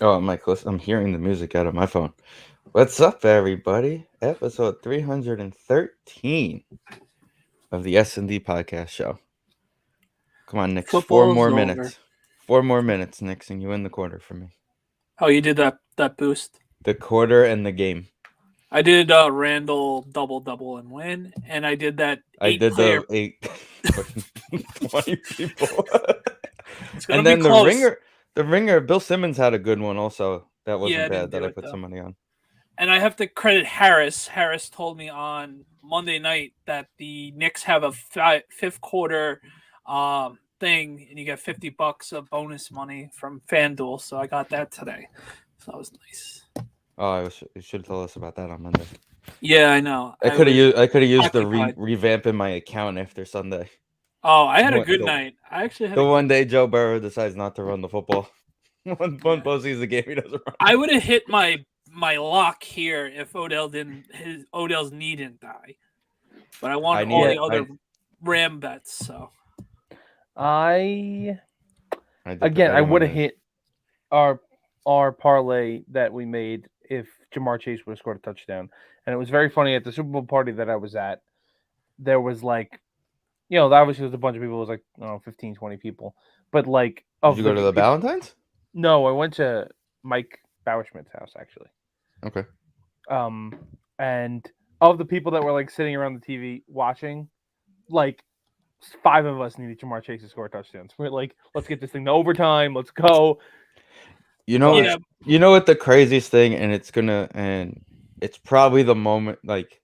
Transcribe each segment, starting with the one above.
Oh, Michael, I'm hearing the music out of my phone. What's up, everybody? Episode 313 of the S&D podcast show. Come on, Nix. Four Football's more over. minutes. 4 more minutes, Nix, and you win the quarter for me. Oh, you did that boost. The quarter and the game. I did Randall double and win, and I did that I did player. the 8 20 people. It's gonna And be then close. the ringer, Bill Simmons had a good one also. That wasn't Yeah, I bad didn't that do I it, put though. some money on. And I have to credit Harris. Harris told me on Monday night that the Knicks have a fifth quarter thing, and you get $50 of bonus money from FanDuel. So I got that today. So that was nice. Oh, you should tell us about that on Monday. Yeah, I know. I could have used the occupied. revamp in my account after Sunday. Oh, I had a good night. I actually had the a one day Joe Burrow decides not to run the football. one postseason game he doesn't run. I would have hit my lock here if Odell's knee didn't die, but I wanted all the other Ram bets. So I would have hit our parlay that we made if Jamar Chase would have scored a touchdown. And it was very funny at the Super Bowl party that I was at. There was like, obviously there was a bunch of people. It was like 15, 20 people. But like, did you go to the Valentine's? No, I went to Mike Bauerschmidt's house actually. Okay. And of the people that were like sitting around the TV watching, like 5 of us needed Jamar Chase to score touchdowns. We're like, let's get this thing to overtime. Let's go. You know what the craziest thing, and it's probably the moment, like,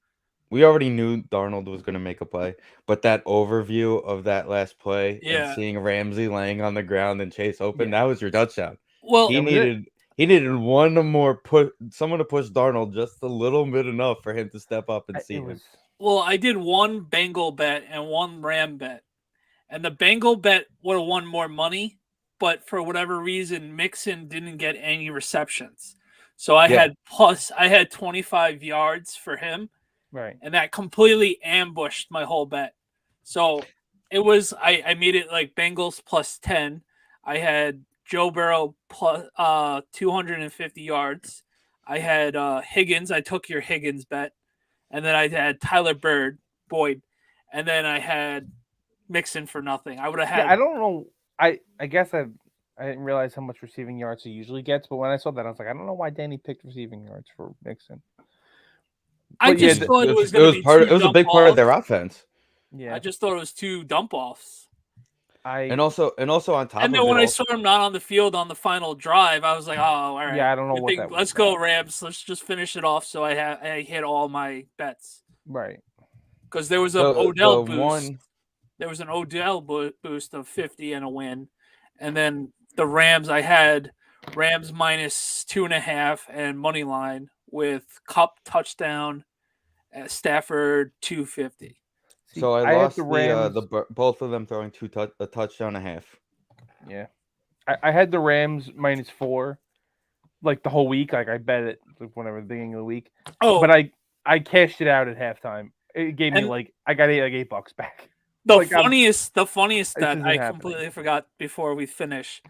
we already knew Darnold was going to make a play, but that overview of that last play and seeing Ramsey laying on the ground and Chase open, that was your touchdown. Well, he needed one more someone to push Darnold just a little bit enough for him to step up and see him. Well, I did one Bengal bet and one Ram bet, and the Bengal bet would have won more money, but for whatever reason, Mixon didn't get any receptions. So I had 25 yards for him. Right. And that completely ambushed my whole bet. So it was, I made it like Bengals plus 10. I had Joe Burrow plus 250 yards. I had Higgins. I took your Higgins bet. And then I had Tyler Boyd. And then I had Mixon for nothing. I would have had. I don't know. I guess I didn't realize how much receiving yards he usually gets. But when I saw that, I was like, I don't know why Danny picked receiving yards for Mixon. I just thought it was a big part of their offense. Yeah, I just thought it was 2 dump offs. And also on top. And then when I saw him not on the field on the final drive, I was like, "Oh, all right." Yeah, I don't know what that was. Let's go Rams. Let's just finish it off. So I hit all my bets. Right. Because there was an Odell boost. There was an Odell boost of 50 and a win, and then the Rams. I had Rams minus 2.5 and money line with Cup touchdown, Stafford 250. So I lost the Rams, both of them throwing a touchdown and a half. Yeah, I had the Rams minus 4, like the whole week. Like I bet it whenever the beginning of the week. Oh, but I cashed it out at halftime. It gave me I got $8 back. The funniest that I completely forgot before we finish.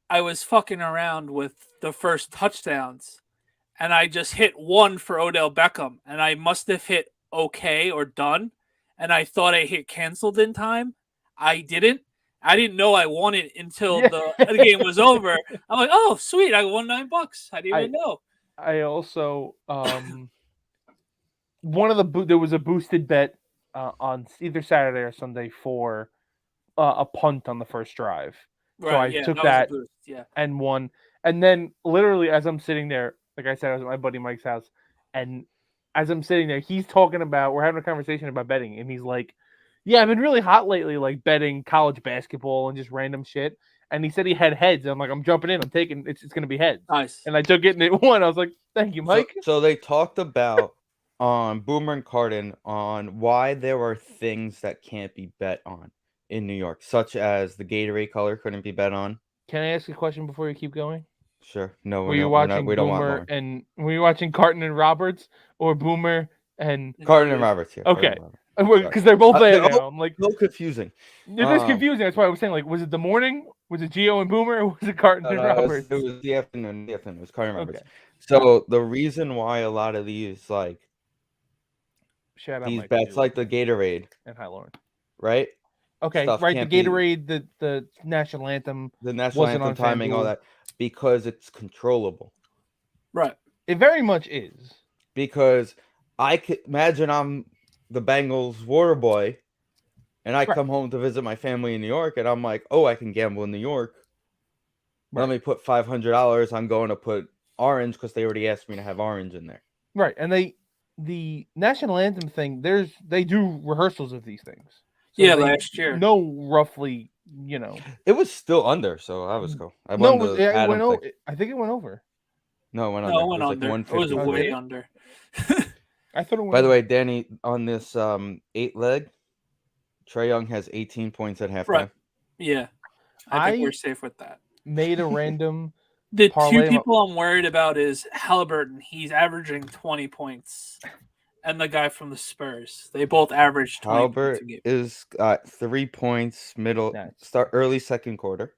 I was fucking around with the first touchdowns, and I just hit 1 for Odell Beckham, and I must have hit okay or done, and I thought I hit canceled in time. I didn't. I didn't know I won it until the game was over. I'm like, oh, sweet, I won $9. I didn't even know. I also there was a boosted bet on either Saturday or Sunday for a punt on the first drive. Right, so I took that and won. And then literally as I'm sitting there, like I said, I was at my buddy Mike's house, and as I'm sitting there, we're having a conversation about betting, and he's like, yeah, I've been really hot lately, like betting college basketball and just random shit. And he said he had heads. And I'm like, I'm jumping in. I'm taking it's going to be heads. Nice. And I took it and it won. I was like, thank you, Mike. So they talked about on Boomer and Carton on why there are things that can't be bet on in New York, such as the Gatorade color couldn't be bet on. Can I ask a question before you keep going? Sure. No, were you watching Boomer and were you watching Carton and Roberts or Boomer and Carton and Roberts? Yeah. Okay. Because they're both there now. I'm like, no confusing. It is confusing. That's why I was saying, like, was it the morning Was it Gio and Boomer, or was it Carton and Roberts? It was the afternoon. It was Carton and Roberts. Okay. So the reason why a lot of these these bets, like the Gatorade and Hi Lauren, right? Okay, Stuff right. The Gatorade, the national anthem, the national anthem timing, all that, because it's controllable. Right. It very much is. Because I could imagine I'm the Bengals water boy, and I come home to visit my family in New York, and I'm like, oh, I can gamble in New York. Let me put $500. I'm going to put orange because they already asked me to have orange in there. Right, and the national anthem thing. They do rehearsals of these things. So last year. No, roughly, It was still under, so I was cool. I think it went over. No, it went under. No, it went under. Like it was way under. I thought it went By the way, Danny, on this 8-leg, Trae Young has 18 points at halftime. Right. Yeah. I think we're safe with that. Made a random The two people I'm worried about is Halliburton. He's averaging 20 points. And the guy from the Spurs. They both averaged 20 Halliburton points a game. is 3 points early second quarter.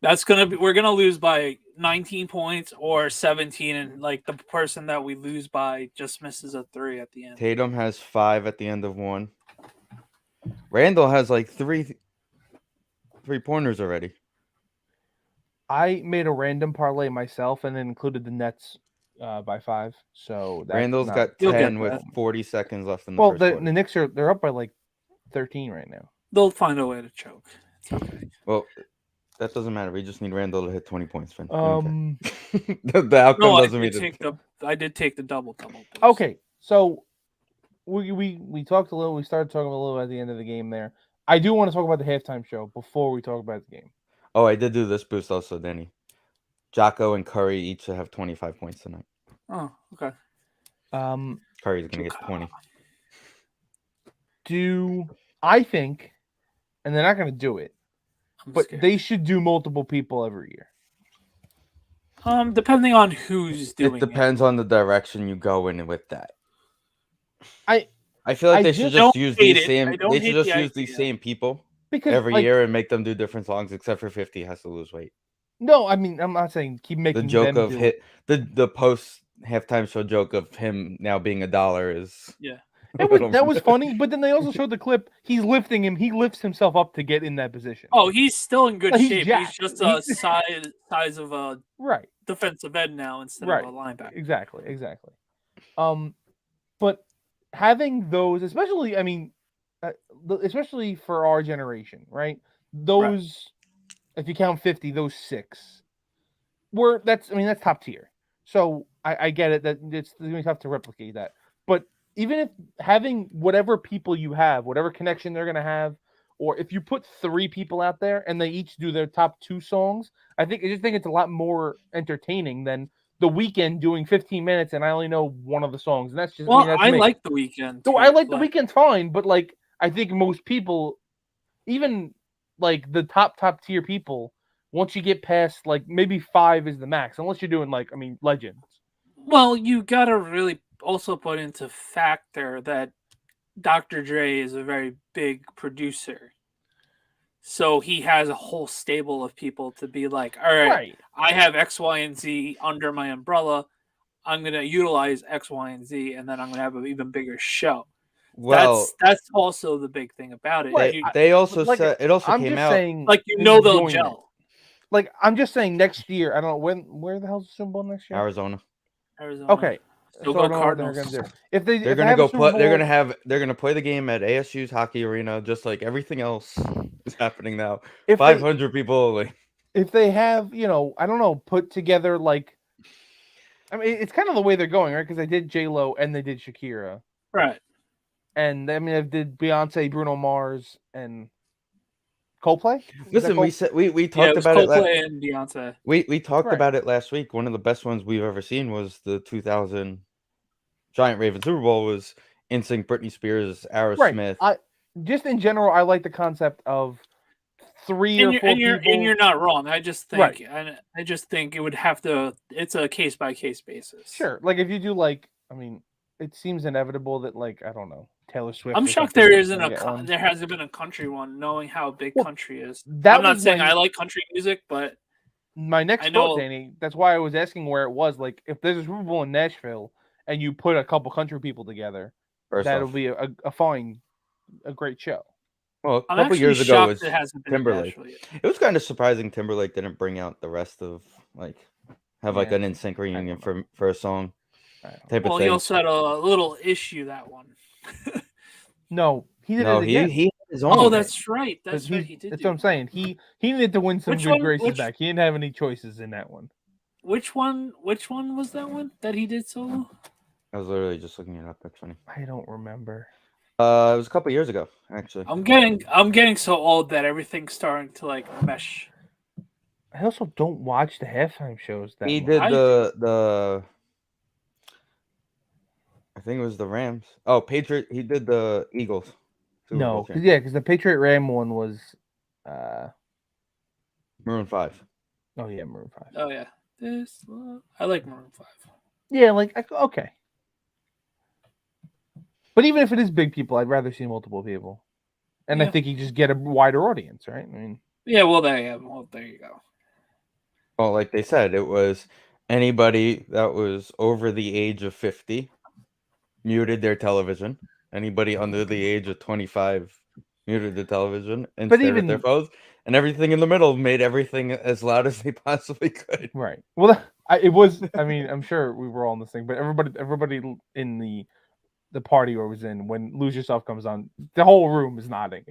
That's we're gonna lose by 19 points or 17, and like the person that we lose by just misses a 3 at the end. Tatum has 5 at the end of 1. Randall has like 3 pointers already. I made a random parlay myself and then included the Nets by 5. So Randall's got 10 with 40 seconds left in the first quarter. The Knicks they're up by like 13 right now. They'll find a way to choke. It's okay. Well, that doesn't matter. We just need Randall to hit 20 points. Finn. The outcome doesn't mean I did take the double. Okay, so we talked a little. We started talking a little at the end of the game there. I do want to talk about the halftime show before we talk about the game. Oh, I did do this boost also, Danny. Jocko and Curry each have 25 points tonight. Oh, okay. Curry's gonna get 20. I think, and they're not gonna do it, but they should do multiple people every year. Depending on who's doing it. It depends on the direction you go in with that. I feel like they should just use these same. They should just use these same people every year and make them do different songs, except for 50 has to lose weight. No, I mean I'm not saying keep making the joke of the post halftime show joke of him now being $1 is that was funny. But then they also showed the clip. He's lifting him. He lifts himself up to get in that position. Oh, he's still in good shape. He's just a size of a defensive end now instead of a linebacker. Exactly. But having those, especially, I mean, especially for our generation, right? Those, if you count 50, those 6 that's top tier. So I get it that it's really tough to replicate that. But even if having whatever people you have, whatever connection they're gonna have, or if you put 3 people out there and they each do their top 2 songs, I just think it's a lot more entertaining than The Weeknd doing 15 minutes and I only know one of the songs. And that's just I like The Weeknd. No, I like The Weeknd fine, but like I think most people, even like the top tier people, once you get past like maybe 5 is the max, unless you're doing legends. Well, you gotta really also put into factor that Dr. Dre is a very big producer. So he has a whole stable of people to be like, all right. I have X, Y, and Z under my umbrella. I'm going to utilize X, Y, and Z, and then I'm going to have an even bigger show. Well, that's also the big thing about it. They also said it also came out saying, they'll gel. Like I'm just saying, next year I don't know where the hell's the Super Bowl next year? Arizona. Okay. So go Cardinals. If they're gonna go play, they're gonna play the game at ASU's hockey arena, just like everything else is happening now. 500 people only. If they have, I don't know, put together like, I mean, it's kind of the way they're going, right? Because they did J-Lo and they did Shakira, right? And I mean, they did Beyonce, Bruno Mars, and Coldplay. Listen, we talked about it. Coldplay and Beyonce. We talked about it last week. One of the best ones we've ever seen was the 2000 Giant Raven Super Bowl was NSYNC, Britney Spears, Aerosmith. Just in general, I like the concept of 3 or 4 people. And you're not wrong. I just think it would have to. It's a case by case basis. Sure, like if you do it seems inevitable that I don't know, Taylor Swift. I'm shocked there hasn't been a country one, knowing how big country is. I'm not saying I like country music, but my next thought, Danny, that's why I was asking where it was. Like, if there's a Super Bowl in Nashville and you put a couple country people together, that'll be a great show. Well, a couple years ago was Timberlake. It was kind of surprising Timberlake didn't bring out the rest of have like an NSYNC reunion for a song. Type of thing. He also had a little issue that one. No, he did it again. He his own. Oh, that's right. That's right. He did. That's what I'm saying. He needed to win some good graces back. He didn't have any choices in that one. Which one was that one that he did solo? I was literally just looking it up. That's funny. I don't remember. It was a couple years ago, actually. I'm getting so old that everything's starting to mesh. I also don't watch the halftime shows. He did the. I think it was the Rams. Oh, Patriot. He did the Eagles. No, because the Patriot Ram one was Maroon 5. Oh yeah, Maroon 5. Oh yeah, I like Maroon 5. Yeah, okay. But even if it is big people, I'd rather see multiple people, and I think you just get a wider audience, right? I mean, yeah. Well, there you go. Well, like they said, it was anybody that was over the age of 50 muted their television. Anybody under the age of 25 muted the television and stared at their phones. And everything in the middle made everything as loud as they possibly could. Right. Well, it was. I mean, I'm sure we were all in this thing, but everybody in the party or was in when Lose Yourself comes on, the whole room is nodding.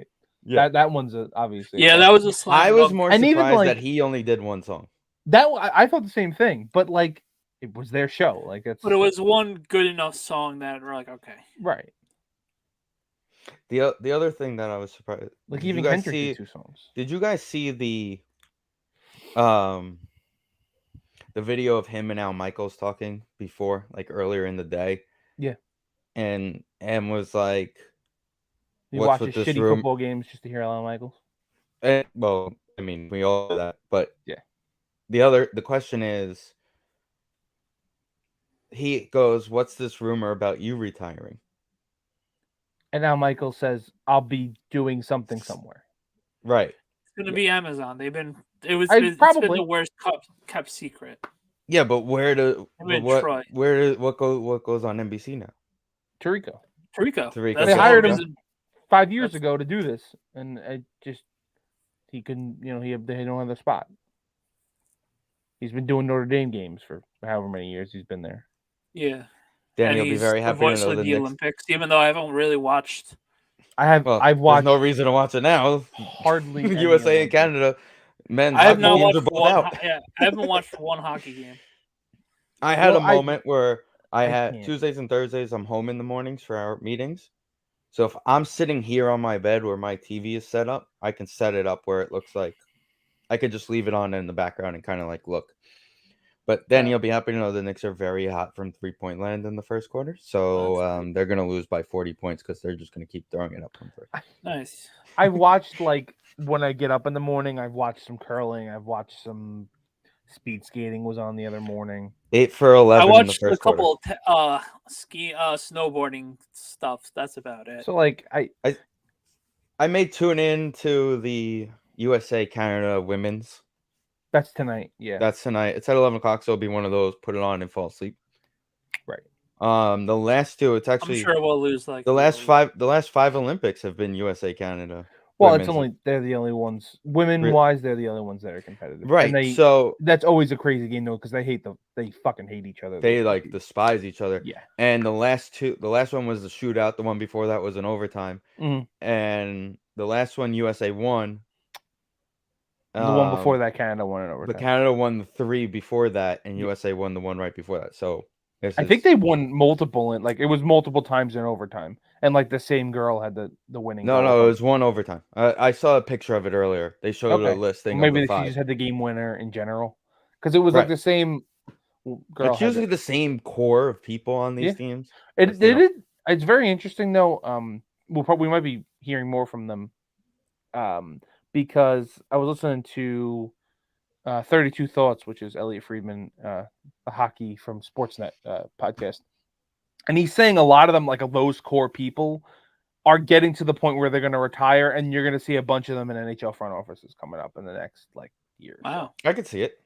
Yeah, that one's obviously. Yeah, that was a slam. I was more surprised that he only did one song. That I thought the same thing, but it was their show. But it was one good enough song that we're like, okay, right. The other thing that I was surprised, even Kendrick did 2 songs. Did you guys see the video of him and Al Michaels talking before, earlier in the day? Yeah. And was like, you watch his shitty football games just to hear Al Michaels? Well, I mean, we all do that, but yeah. The question is, he goes, "What's this rumor about you retiring?" And Al Michaels says, "I'll be doing something somewhere." Right. It's gonna be Amazon. It's been the worst kept secret. Yeah, but what goes on NBC now? Tirico. They hired him 5 years ago to do this, and he couldn't. They don't have the spot. He's been doing Notre Dame games for however many years he's been there. Yeah. Danny will be very happy to know the Olympics, even though I haven't really watched. I've watched. There's no reason to watch it now. Hardly USA and Canada. Men. I have not watched I haven't watched one hockey game. I had a moment where I had Tuesdays and Thursdays. I'm home in the mornings for our meetings. So if I'm sitting here on my bed where my TV is set up, I can set it up where it looks like I could just leave it on in the background and kind of look. But then you'll be happy to know the Knicks are very hot from 3-point land in the first quarter. So they're going to lose by 40 points because they're just going to keep throwing it up from first. Nice. I've watched, when I get up in the morning, I've watched some curling. I've watched some speed skating was on the other morning. 8 for 11 I watched in the first a couple of snowboarding stuff. That's about it. So, I may tune in to the USA Canada women's. That's tonight. Yeah. That's tonight. It's at 11 o'clock, so it'll be one of those. Put it on and fall asleep. Right. The last 2, it's actually. I'm sure we'll lose the last 5. The last 5 Olympics have been USA Canada. Well, they're the only ones. Women wise, they're the only ones that are competitive. Right. So that's always a crazy game though, because they fucking hate each other. They despise each other. Yeah. And the last one was the shootout. The one before that was an overtime. Mm-hmm. And the last one USA won. The one before that, Canada won it overtime. But Canada won the 3 before that, and USA won the one right before that. So I think they won multiple it was multiple times in overtime, and the same girl had the winning. No, it was one overtime. I saw a picture of it earlier. They showed a listing. Maybe of the 5. She just had the game winner in general, because it was the same girl. It's usually the same core of people on these teams. It's very interesting though. We might be hearing more from them. Because I was listening to 32 Thoughts, which is Elliot Friedman, a hockey from Sportsnet podcast. And he's saying a lot of them, those core people, are getting to the point where they're going to retire, and you're going to see a bunch of them in NHL front offices coming up in the next year. Wow, I could see it.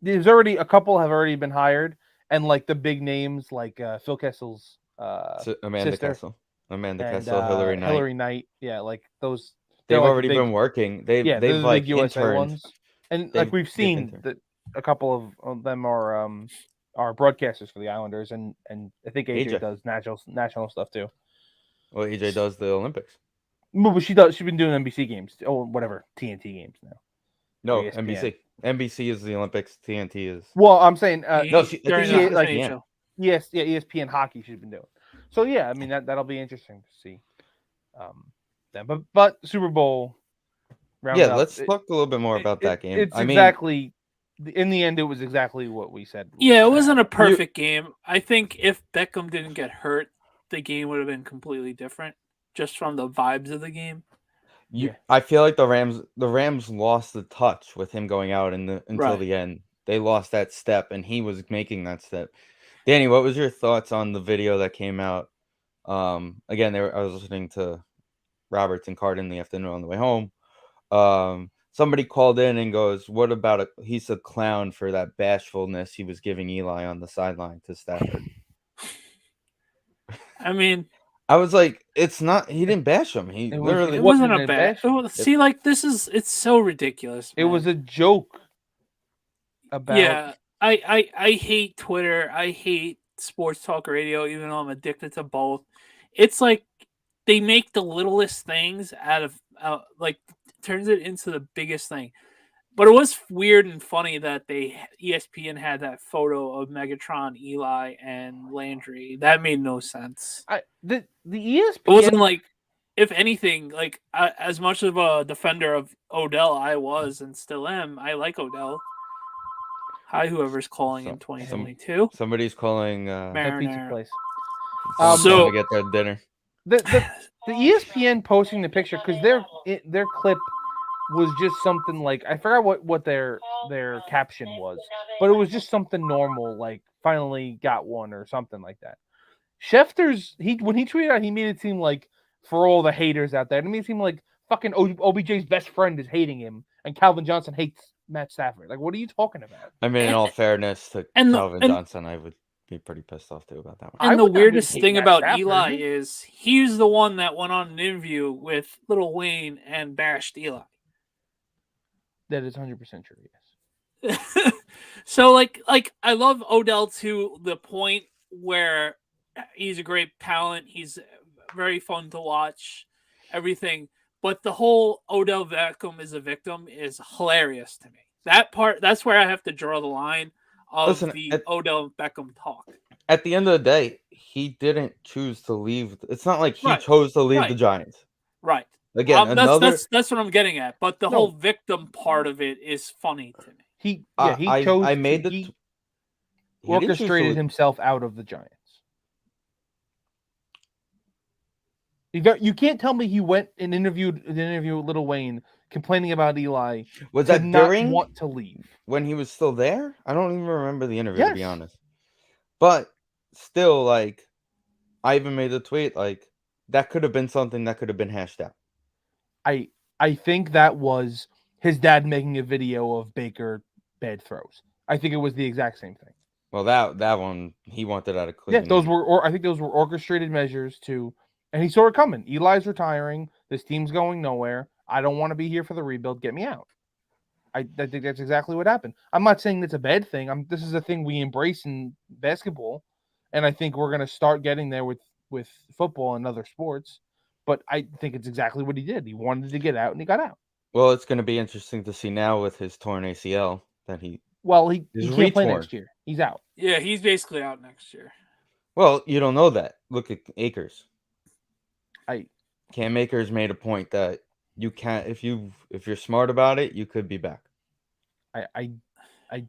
There's already a couple have already been hired, and the big names like Phil Kessel's Amanda sister, Kessel, Hillary Knight. Yeah, those. They've already been working. They're the big USA interned. ones, and we've seen that a couple of them are broadcasters for the Islanders, and I think AJ does national stuff too. Well, AJ does the Olympics. But she's been doing NBC games. Oh, whatever, TNT games now. No, NBC. NBC is the Olympics. TNT is. Well, I'm saying no. ESPN. Yes, yeah, ESPN hockey she's been doing. So yeah, I mean that'll be interesting to see. But Super Bowl. Yeah, let's talk a little bit more about that game. It's exactly. In the end, it was exactly what we said. Yeah, it wasn't a perfect game. I think if Beckham didn't get hurt, the game would have been completely different, just from the vibes of the game. I feel like the Rams lost the touch with him going out until the end. They lost that step, and he was making that step. Danny, what was your thoughts on the video that came out? Again, I was listening to Roberts and Card in the afternoon on the way home. Somebody called in and goes, "What about he's a clown for that bashfulness he was giving Eli on the sideline to Stafford." I mean, I was like, "It's not. He didn't bash him. It wasn't a bash. See, it's so ridiculous. Man. It was a joke. Yeah, I hate Twitter. I hate sports talk radio, even though I'm addicted to both. It's like they make the littlest things out of turns it into the biggest thing. But it was weird and funny that ESPN had that photo of Megatron, Eli, and Landry. That made no sense. The ESPN it wasn't if anything, as much of a defender of Odell I was and still am. I like Odell. Hi, whoever's calling in 2022. Somebody's calling pizza place. To get their dinner. The ESPN posting the picture because their clip was just something I forgot what their caption was, but it was just something normal, finally got one or something like that. Schefter's when he tweeted out, he made it seem like for all the haters out there, it made it seem like fucking OBJ's best friend is hating him and Calvin Johnson hates Matt Stafford. What are you talking about? I mean, in all fairness to Calvin Johnson, I would be pretty pissed off too about that one. And the weirdest thing about Eli is he's the one that went on an interview with Lil Wayne and bashed Eli. That is 100% true, yes. So, I love Odell to the point where he's a great talent. He's very fun to watch, everything. But the whole Odell Beckham is a victim is hilarious to me. That part, that's where I have to draw the line of Odell Beckham talk. At the end of the day, he didn't choose to leave. It's not like he chose to leave the Giants. Right. Again, that's what I'm getting at. But the whole victim part of it is funny to me. He chose. He orchestrated himself out of the Giants. You can't tell me he went and interviewed with Lil Wayne complaining about Eli. Was that during want to leave when he was still there? I don't even remember the interview to be honest. But still, I even made a tweet that could have been something that could have been hashed out. I think that was his dad making a video of Baker bad throws. I think it was the exact same thing. Well, that one he wanted out of Cleveland. Yeah, I think those were orchestrated measures and he saw it coming. Eli's retiring. This team's going nowhere. I don't want to be here for the rebuild. Get me out. I think that's exactly what happened. I'm not saying it's a bad thing. This is a thing we embrace in basketball, and I think we're going to start getting there with football and other sports. But I think it's exactly what he did. He wanted to get out, and he got out. Well, it's going to be interesting to see now with his torn ACL that he can't play next year. He's out. Yeah, he's basically out next year. Well, you don't know that. Look at Akers. Cam Akers made a point that you can't if you're smart about it, you could be back. I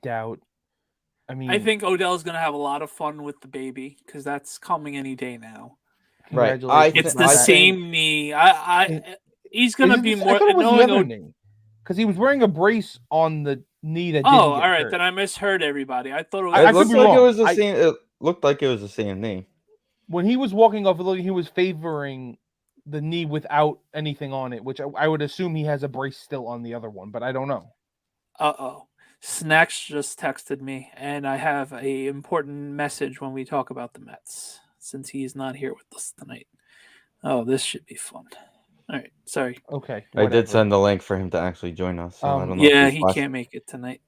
doubt. I mean, I think Odell's going to have a lot of fun with the baby because that's coming any day now. Right. It's the same knee. He's going to be more. I thought it was the other knee because he was wearing a brace on the knee that. All right. Then I misheard everybody. I thought it was. It looked like it was the same. It looked like it was the same knee. When he was walking off, he was favoring the knee without anything on it, which I would assume he has a brace still on the other one, but I don't know. Snacks just texted me, and I have a important message when we talk about the Mets, since he's not here with us tonight. Oh, this should be fun. All right, sorry. Okay, whatever. I did send the link for him to actually join us. So I don't know. Yeah, he can't make it tonight.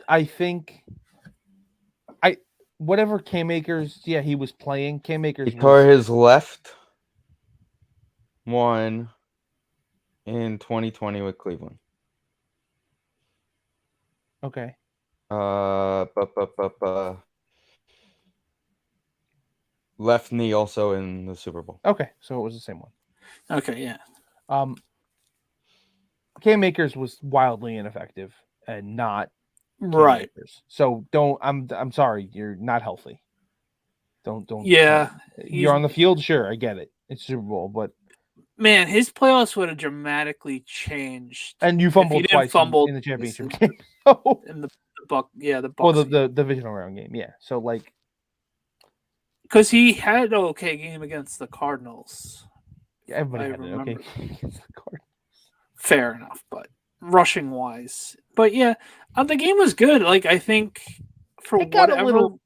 I think whatever K-Makers, yeah, he was playing. K-Makers tore his left one in 2020 with Cleveland. Okay. Left knee also in the Super Bowl. Okay, so it was the same one. Okay, yeah. K-Makers was wildly ineffective and not right. K-Makers. So I'm sorry, you're not healthy. Don't. Yeah, you're on the field, sure, I get it. It's Super Bowl, but man, his playoffs would have dramatically changed. And you fumbled twice in the championship game. In the Buck, the Bucks. Well, the divisional round game, yeah. So like, because he had an okay game against the Cardinals. Yeah, everybody had an okay game against the Cardinals. Fair enough, but rushing wise, but yeah, the game was good. Like I think for whatever.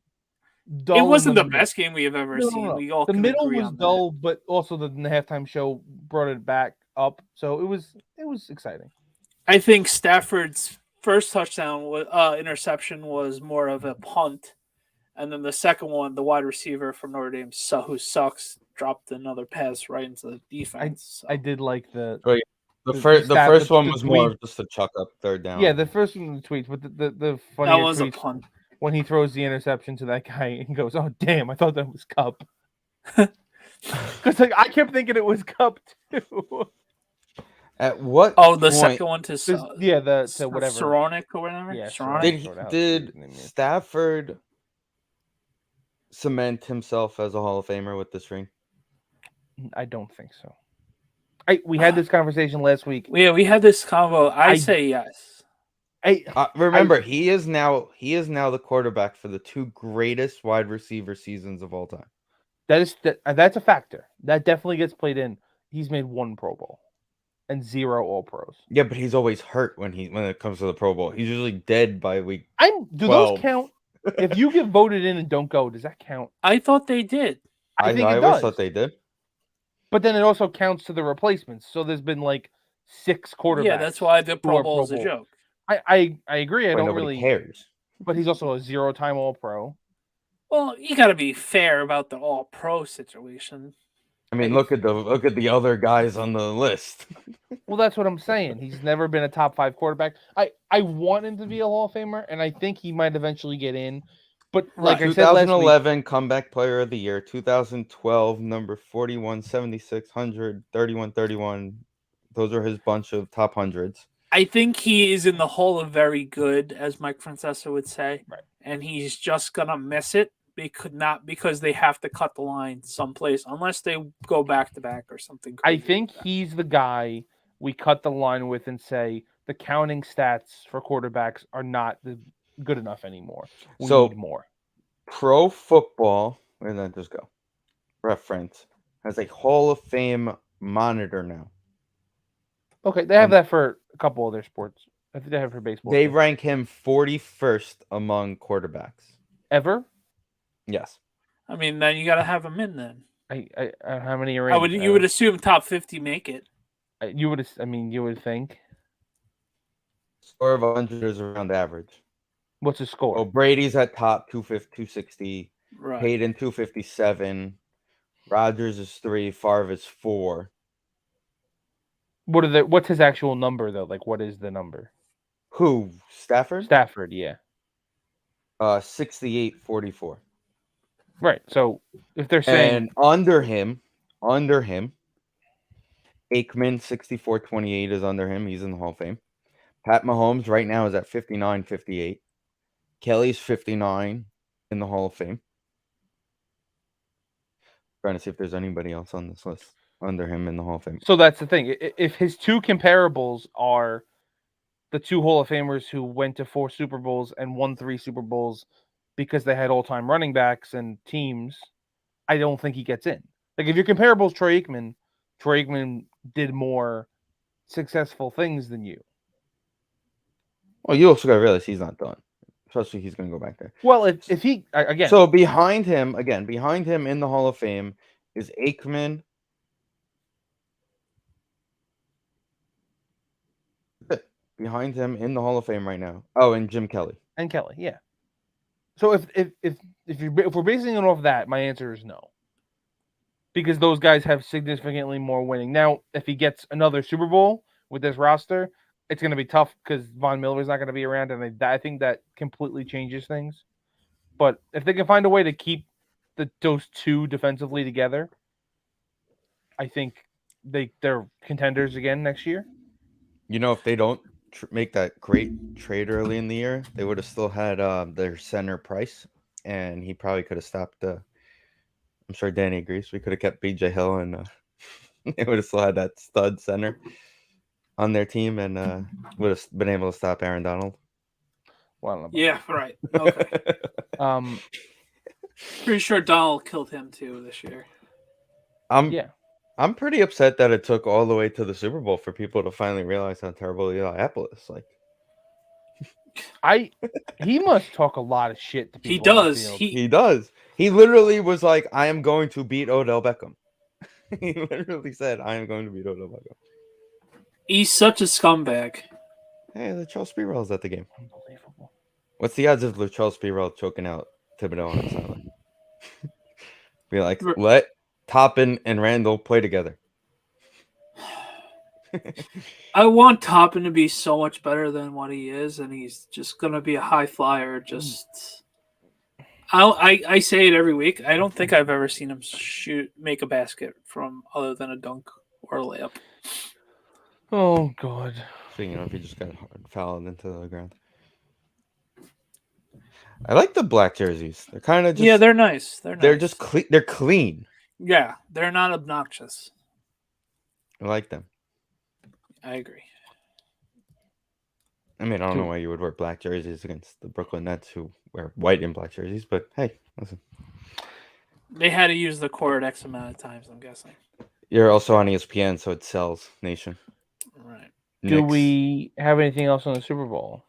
Dull. It wasn't the best game we have ever seen. No. We all the middle was dull, but also the halftime show brought it back up, so it was exciting. I think Stafford's first touchdown interception was more of a punt, and then the second one, the wide receiver from Notre Dame, who sucks, dropped another pass right into the defense. I did like the first one was more of just a chuck up third down. Yeah, the first one, the tweets, but the funny that was a punt. When he throws the interception to that guy and goes, "Oh damn, I thought that was Cup," because like I kept thinking it was Cup too. At what? Oh, the second one to to whatever Saronic or whatever. Yeah, Saronic. Did Stafford cement himself as a Hall of Famer with this ring? I don't think so. We had this conversation last week. Yeah, we had this convo. I say yes. Remember, he is now the quarterback for the two greatest wide receiver seasons of all time. That's a factor. That definitely gets played in. He's made 1 Pro Bowl and 0 All Pros. Yeah, but he's always hurt when it comes to the Pro Bowl. He's usually dead by week. Do 12. Those count? If you get voted in and don't go, does that count? I thought they did. I think I always thought they did. But then it also counts to the replacements. So there's been like 6 quarterbacks. Yeah, that's why the Pro Bowl is a joke. I agree. I don't really cares. But he's also a 0-time All Pro. Well, you got to be fair about the All Pro situation. I mean, look at the other guys on the list. Well, that's what I'm saying. He's never been a top 5 quarterback. I want him to be a Hall of Famer, and I think he might eventually get in. But like I said last week, 2011 Comeback Player of the Year, 2012 number 41, 76, 100, 31, 31. Those are his bunch of top hundreds. I think he is in the Hall of Very Good, as Mike Francesa would say, right. And he's just gonna miss it because they have to cut the line someplace unless they go back to back or something. I think he's the guy we cut the line with and say the counting stats for quarterbacks are not good enough anymore. We need more. Pro Football, where did that just go? Reference has a Hall of Fame monitor now. Okay, they have that for a couple other sports. I think they have it for baseball. They rank him 41st among quarterbacks. Ever? Yes. I mean, then you got to have him in then. How many are in? You would assume top 50 make it. You would think. Score of 100 is around average. What's the score? Oh, Brady's at top 260. Right. Hayden 257. Rodgers is 3. Favre is 4. What's his actual number though? Like, what is the number? Who? Stafford? Stafford, yeah. 68-44. Right. So if they're saying and under him, Aikman 64-28 is under him. He's in the Hall of Fame. Pat Mahomes right now is at 59-58. Kelly's 59 in the Hall of Fame. Trying to see if there's anybody else on this list under him in the Hall of Fame. So that's the thing. If his 2 comparables are the 2 Hall of Famers who went to 4 Super Bowls and won 3 Super Bowls because they had all-time running backs and teams, I don't think he gets in. Like, if your comparable is Troy Aikman, Drakeman did more successful things than you. Well, you also got to realize he's not done. Especially he's going to go back there. Well, if he again, so behind him in the Hall of Fame is Aikman. Behind him in the Hall of Fame right now. Oh, and Jim Kelly. And Kelly, yeah. So if we're basing it off that, my answer is no. Because those guys have significantly more winning. Now, if he gets another Super Bowl with this roster, it's going to be tough because Von Miller's not going to be around, and I think that completely changes things. But if they can find a way to keep those two defensively together, I think they're contenders again next year. You know, if they don't make that great trade early in the year, they would have still had their center Price, and he probably could have stopped. I'm sure Danny agrees. We could have kept BJ Hill, and they would have still had that stud center on their team, and would have been able to stop Aaron Donald. Well, yeah, right. Okay. Pretty sure Donald killed him too this year. I'm pretty upset that it took all the way to the Super Bowl for people to finally realize how terrible Eli Apple is. Like, he must talk a lot of shit to people. He does. He does. He literally was like, "I am going to beat Odell Beckham." He literally said, "I am going to beat Odell Beckham." He's such a scumbag. Hey, Latrell Sprewell's at the game. Unbelievable. What's the odds of Latrell Sprewell choking out Thibodeau on the sideline? Be like, let Toppin and Randall play together. I want Toppin to be so much better than what he is, and he's just gonna be a high flyer. I say it every week. I don't think I've ever seen him make a basket from other than a dunk or a layup. Oh God! Speaking of, he just got fouled into the ground. I like the black jerseys. They're kind of they're nice. They're just clean. They're clean. Yeah, they're not obnoxious. I like them. I agree. I mean, I don't know why you would wear black jerseys against the Brooklyn Nets, who wear white and black jerseys, but hey, listen. They had to use the court X amount of times, I'm guessing. You're also on ESPN, so it sells, Nation. Right. Do we have anything else on the Super Bowl?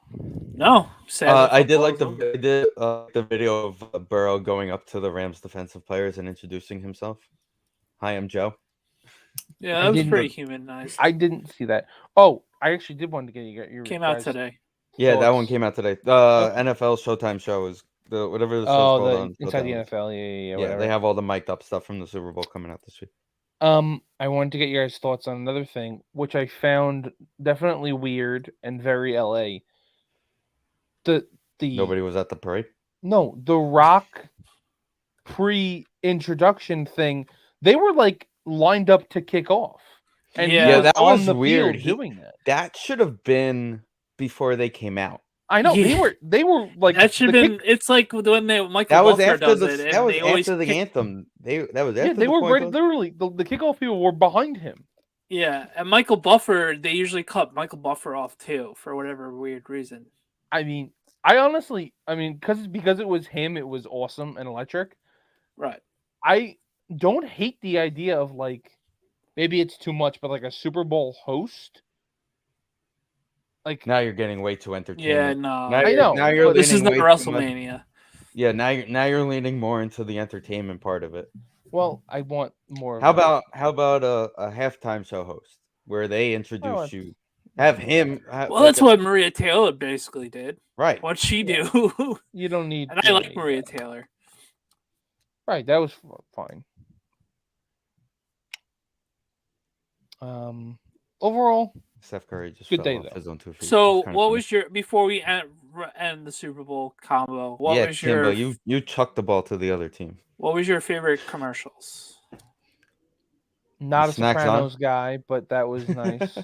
No. I did like the video of Burrow going up to the Rams defensive players and introducing himself. Hi, I'm Joe. Yeah, that was pretty humanized. I didn't see that. Oh, I actually did want to get your came out today. Yeah, that one came out today. The NFL Showtime show is whatever the show's called on Inside the NFL. Yeah, they have all the mic'd up stuff from the Super Bowl coming out this week. I wanted to get your guys' thoughts on another thing, which I found definitely weird and very LA. Nobody was at the parade? No, the Rock pre-introduction thing, they were like lined up to kick off. And that was weird. Doing that. That should have been before they came out. I know they were like that should have been. It's like when Michael Buffer does it. That was after the anthem. That was after. They were literally the kickoff people were behind him. Yeah, and Michael Buffer. They usually cut Michael Buffer off too for whatever weird reason. I mean, because it was him, it was awesome and electric. Right. I don't hate the idea of like maybe it's too much, but like a Super Bowl host. Like now you're getting way too entertaining. Yeah, no. I know. Now you're this is not WrestleMania. Yeah, now you're leaning more into the entertainment part of it. Well, I want more. How about a halftime show host where they introduce you? Have him. That's what Maria Taylor basically did. Right. What'd she do? You don't need. And I like Maria Taylor. Right, that was fine. Overall, Steph Curry just good fell day off his own 2 feet. So, what was your before we end the Super Bowl combo? What was your Kimbo, you chucked the ball to the other team. What was your favorite commercials? Not a Sopranos guy, but that was nice.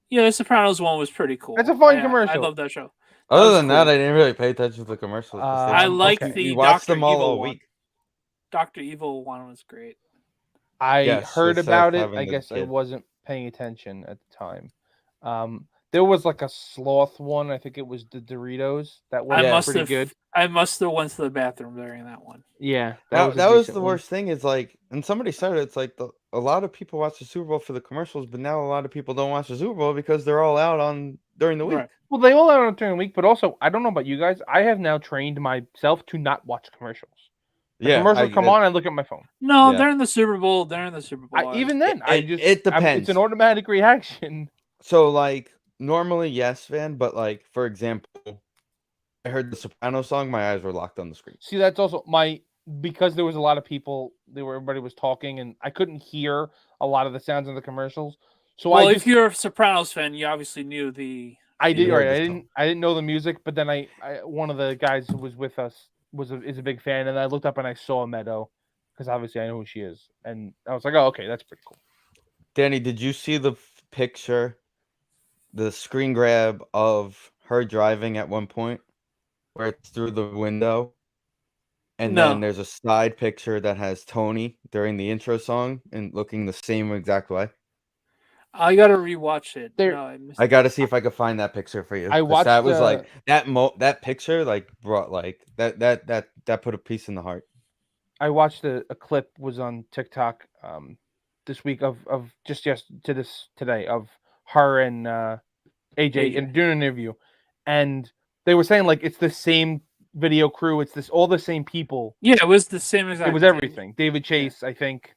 Yeah, the Sopranos one was pretty cool. That's a fun commercial. I love that show. Other than that, I didn't really pay attention to the commercials. I liked the watched Dr. them all Evil a week. Dr. Evil one was great. I heard about it. I guess I wasn't paying attention at the time. There was like a sloth one. I think it was the Doritos. That was pretty good. I must have went to the bathroom during that one. Yeah, that was the worst thing. Is like, and somebody said it's like a lot of people watch the Super Bowl for the commercials, but now a lot of people don't watch the Super Bowl because they're all out during the week. Right. Well, they all out during the week, but also I don't know about you guys. I have now trained myself to not watch commercials. The commercials come on, I look at my phone. No, they're in the Super Bowl. They're in the Super Bowl. Even then, it depends. It's an automatic reaction. So, like, normally, yes, Van, but, like, for example, I heard the Soprano song, my eyes were locked on the screen. See, that's also because there was a lot of people, everybody was talking, and I couldn't hear a lot of the sounds of the commercials. So if you're a Sopranos fan, you obviously knew the. I did right. I didn't know the music, but then I one of the guys who was with us is a big fan, and I looked up and I saw Meadow because obviously I know who she is, and I was like, oh, okay, that's pretty cool. Danny, did you see the picture, the screen grab of her driving at one point, where it's through the window, and then there's a side picture that has Tony during the intro song and looking the same exact way? I gotta rewatch it. I gotta see if I could find that picture for you. I watched that was like that picture like brought like that put a piece in the heart. I watched a clip was on TikTok this week of just today of her and AJ and doing an interview, and they were saying like it's the same video crew, it's all the same people. Yeah, it was the same exact. It was everything. David Chase, I think,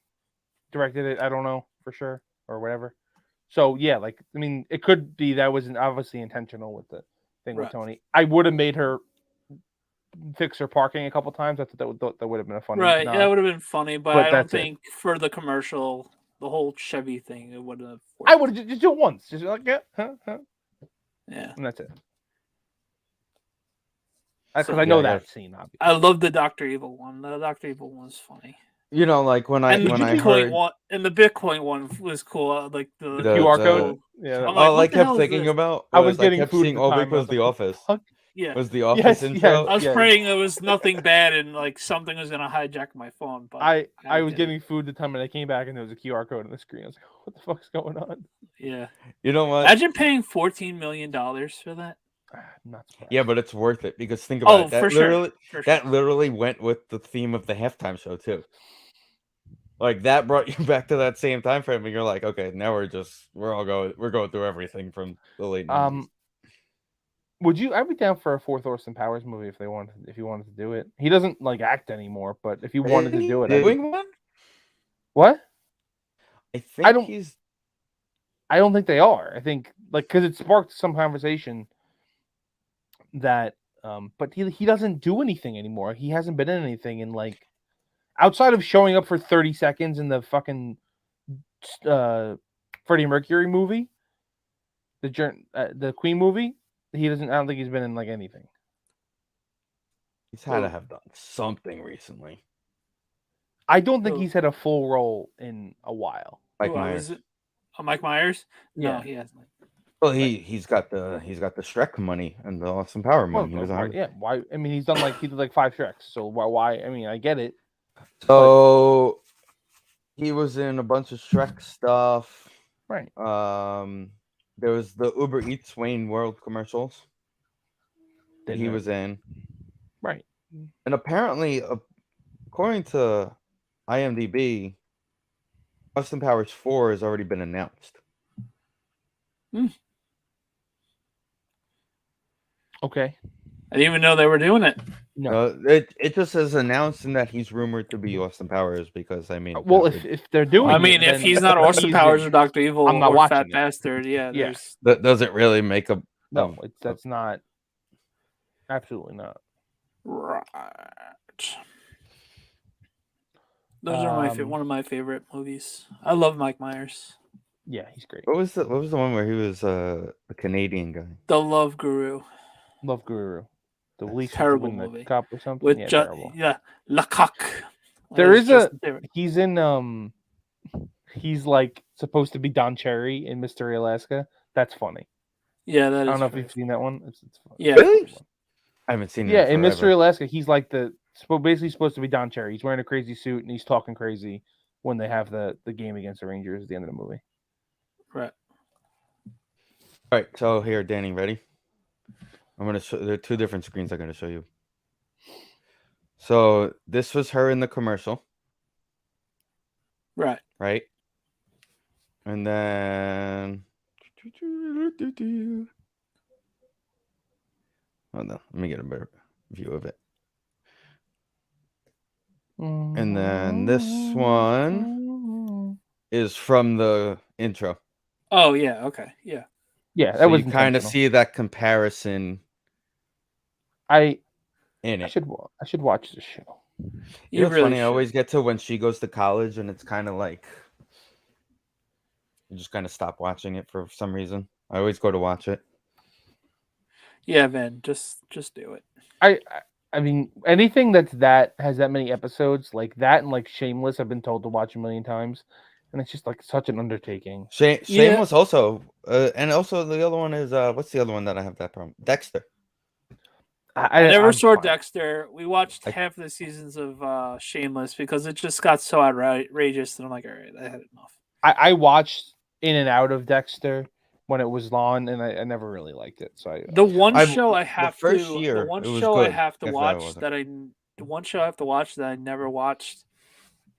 directed it. I don't know for sure or whatever. So yeah, like I mean, it could be that was obviously intentional with the thing with Tony. I would have made her fix her parking a couple times. I thought that would have been a funny. Right, that would have been funny, but I don't think for the commercial, the whole Chevy thing, it would have. I would have just do it once, just like yeah, yeah, and that's it. Because I know that scene. Obviously, I love the Dr. Evil one. The Dr. Evil one was funny. You know, like when I heard one, and the Bitcoin one was cool. Like the QR code. Yeah, all I kept thinking about. I was getting food. Seeing all week was The Office. Yeah, was The Office intro. I was praying it was nothing bad and like something was gonna hijack my phone. But I was getting food the time and I came back and there was a QR code on the screen. I was like, what the fuck's going on? Yeah. You know what? Imagine paying $14 million for that. Not surprised. Yeah, but it's worth it because think about it. That sure. literally went with the theme of the halftime show too. Like that brought you back to that same time frame, and you're like, okay, now we're going through everything from the late 90s. I'd be down for a fourth Austin Powers movie if you wanted to do it. He doesn't like act anymore, but if you wanted to do it, doing one? What? I don't think they are. I think like because it sparked some conversation that, but he doesn't do anything anymore. He hasn't been in anything in like outside of showing up for 30 seconds in the fucking Freddie Mercury movie, the Queen movie. He doesn't. I don't think he's been in like anything. He's had to have done something recently. I don't think he's had a full role in a while. Mike Myers. Mike Myers? No, he hasn't. Well, he's got the Shrek money and the Austin Power money. Yeah. Why? I mean, he did like 5 Shreks. So why? I mean, I get it. So he was in a bunch of Shrek stuff. Right. There was the Uber Eats Wayne World commercials that he was in. Right. And apparently, according to IMDb, Austin Powers 4 has already been announced. Okay. I didn't even know they were doing it. No, it just says announced and that he's rumored to be Austin Powers because I mean, well, if they're doing, if he's not Austin Powers or Dr. Evil, I'm not or watching Fat Bastard. Yeah. That doesn't really make a that's not. Absolutely not. Right. Those are one of my favorite movies. I love Mike Myers. Yeah, he's great. What was the one where he was a Canadian guy? The Love Guru. Love Guru. The least terrible movie. Cop or something. With terrible. Lecoq. There is he's in he's like supposed to be Don Cherry in Mystery Alaska. That's funny. Yeah, that is. I don't know if you've seen that one. It's funny. Yeah. Really? I haven't seen it. Yeah, in Mystery Alaska, he's like basically supposed to be Don Cherry. He's wearing a crazy suit and he's talking crazy when they have the game against the Rangers at the end of the movie. Right. All right, so here, Danny, ready? I'm gonna show. There are 2 different screens I'm gonna show you. So this was her in the commercial. Right. Right. And then hold on, let me get a better view of it. And then this one is from the intro. Oh yeah, okay, yeah. Yeah, that So was you kind of intentional. see that comparison I in it. I should watch this show. You know what's really funny? should. I always get to when she goes to college, and it's kind of like you just kind of stop watching it for some reason. I always go to watch it. Yeah, man, just do it. I mean, anything that has that many episodes, like that and like Shameless, I've been told to watch a million times, and it's just like such an undertaking. Shameless also, and also the other one is what's the other one that I have that problem? Dexter. I never I'm saw fine. Dexter. We watched half the seasons of Shameless because it just got so outrageous that I'm like, all right, I had enough. I watched in and out of Dexter when it was on, and I never really liked it. So the one show I have the first to year, the one it was show I good. have to After watch that, the one show I have to watch that I never watched,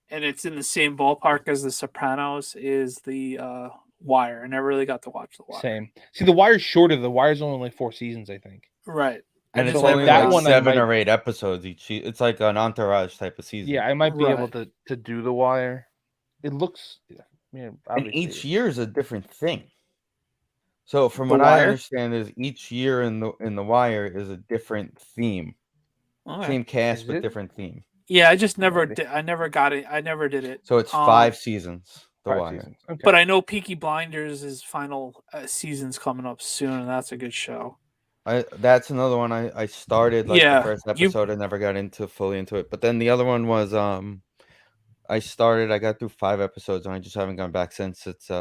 and it's in the same ballpark as The Sopranos, is The Wire. I never really got to watch The Wire. Same. See, The Wire's shorter. The Wire's only like 4 seasons, I think. Right. and so it's like only that like one, 7 or 8 episodes each. It's like an Entourage type of season. Yeah, I might be able to do The Wire. It looks, and each year is a different thing. So from The what Wire? I understand is each year in the Wire is a different theme. Okay. Same cast Is but it? different theme. Yeah, I just never did. I never got it. I never did it. So it's 5 seasons. The 5 Wire. seasons. Okay. But I know Peaky Blinders' final season's coming up soon, and that's a good show. That's another one I started like Yeah, the first episode and never got fully into it. But then the other one was I got through 5 episodes and I just haven't gone back since. It's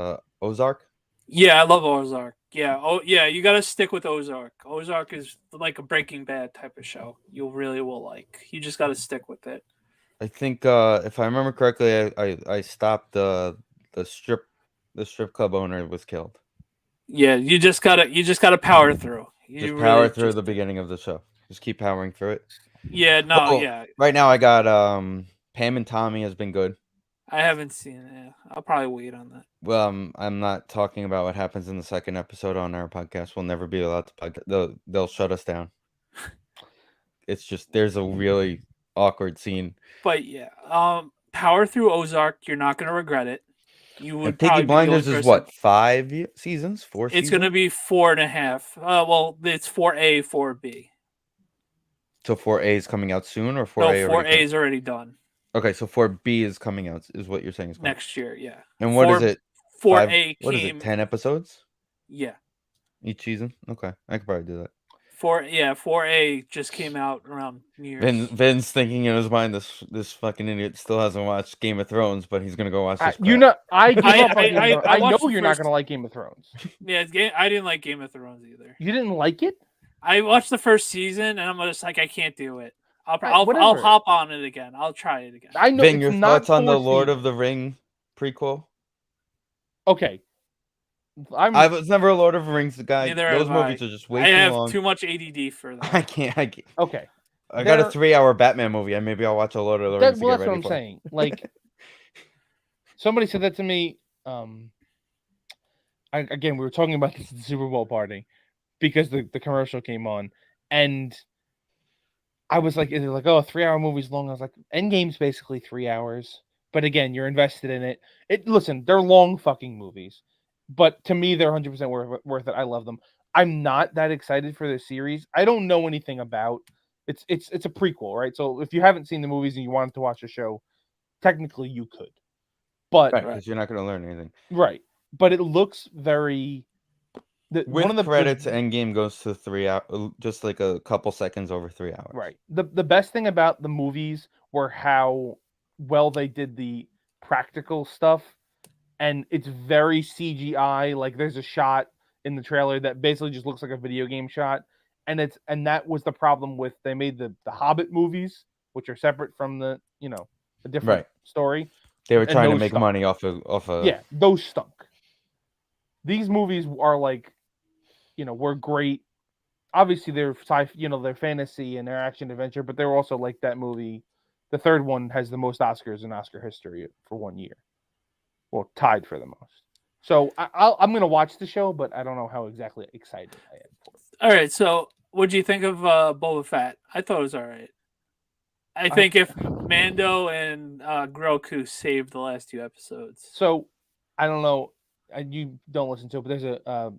Ozark. Yeah, I love Ozark. Yeah, yeah, you got to stick with Ozark. Ozark is like a Breaking Bad type of show. You really will like. You just got to stick with it. I think if I remember correctly, I stopped the strip club owner was killed. Yeah, you just gotta power through. Just power through the beginning of the show. Just keep powering through it. Yeah, no, yeah. Right now I got Pam and Tommy has been good. I haven't seen it. Yeah. I'll probably wait on that. Well, I'm not talking about what happens in the second episode on our podcast. We'll never be allowed to podcast. They'll shut us down. It's just there's a really awkward scene. But yeah, power through Ozark. You're not gonna regret it. You would. And Peaky Blinders is what 5 seasons? 4 seasons? It's gonna be 4.5. Well, it's 4A, 4B. So 4A is coming out soon, or 4A? No, 4A is already done. Okay, so 4B is coming out. Is what you're saying is next year? Yeah. And what is it? 4A. What is it? 10 episodes? Yeah. Each season? Okay, I could probably do that. 4A just came out around New Year's. Vin's thinking in his mind, this fucking idiot still hasn't watched Game of Thrones, but he's gonna go watch this. I know you're not gonna like Game of Thrones. Yeah, I didn't like Game of Thrones either. You didn't like it? I watched the first season, and I'm just like, I can't do it. I'll hop on it again. I'll try it again. I know. Vin, your thoughts on the Lord of the Ring prequel? Okay. I was never a Lord of the Rings guy. Those movies are just way too long. I have too much ADD for that. I can't. Okay. I got a 3-hour Batman movie, and maybe I'll watch a Lord of the Rings. Well, that's what I'm saying. Like, somebody said that to me. Again, we were talking about this at the Super Bowl party because the commercial came on, and I was like, "Is it like, oh, a 3-hour movie's long?" I was like, "Endgame's basically 3 hours." But again, you're invested in it. Listen, they're long fucking movies. But to me, they're 100% worth it. I love them. I'm not that excited for this series. I don't know anything about it's a prequel, right? So if you haven't seen the movies and you wanted to watch the show, technically you could. But because you're not going to learn anything, right? But it looks very. One of the credits, Endgame goes to 3 hours, just like a couple seconds over 3 hours. Right. The best thing about the movies were how well they did the practical stuff. And it's very CGI. Like there's a shot in the trailer that basically just looks like a video game shot, and that was the problem with they made the Hobbit movies, which are separate from the different story. They were trying to make money off of those stunk. These movies are like, were great. Obviously, they're they're fantasy and they're action adventure, but they're also like that movie. The third one has the most Oscars in Oscar history for one year. Well, tied for the most. So I'm gonna watch the show, but I don't know how exactly excited I am for it. All right, so what do you think of Boba Fett? I thought it was all right. I think if Mando and Grogu saved the last 2 episodes. So I don't know. You don't listen to it, but there's a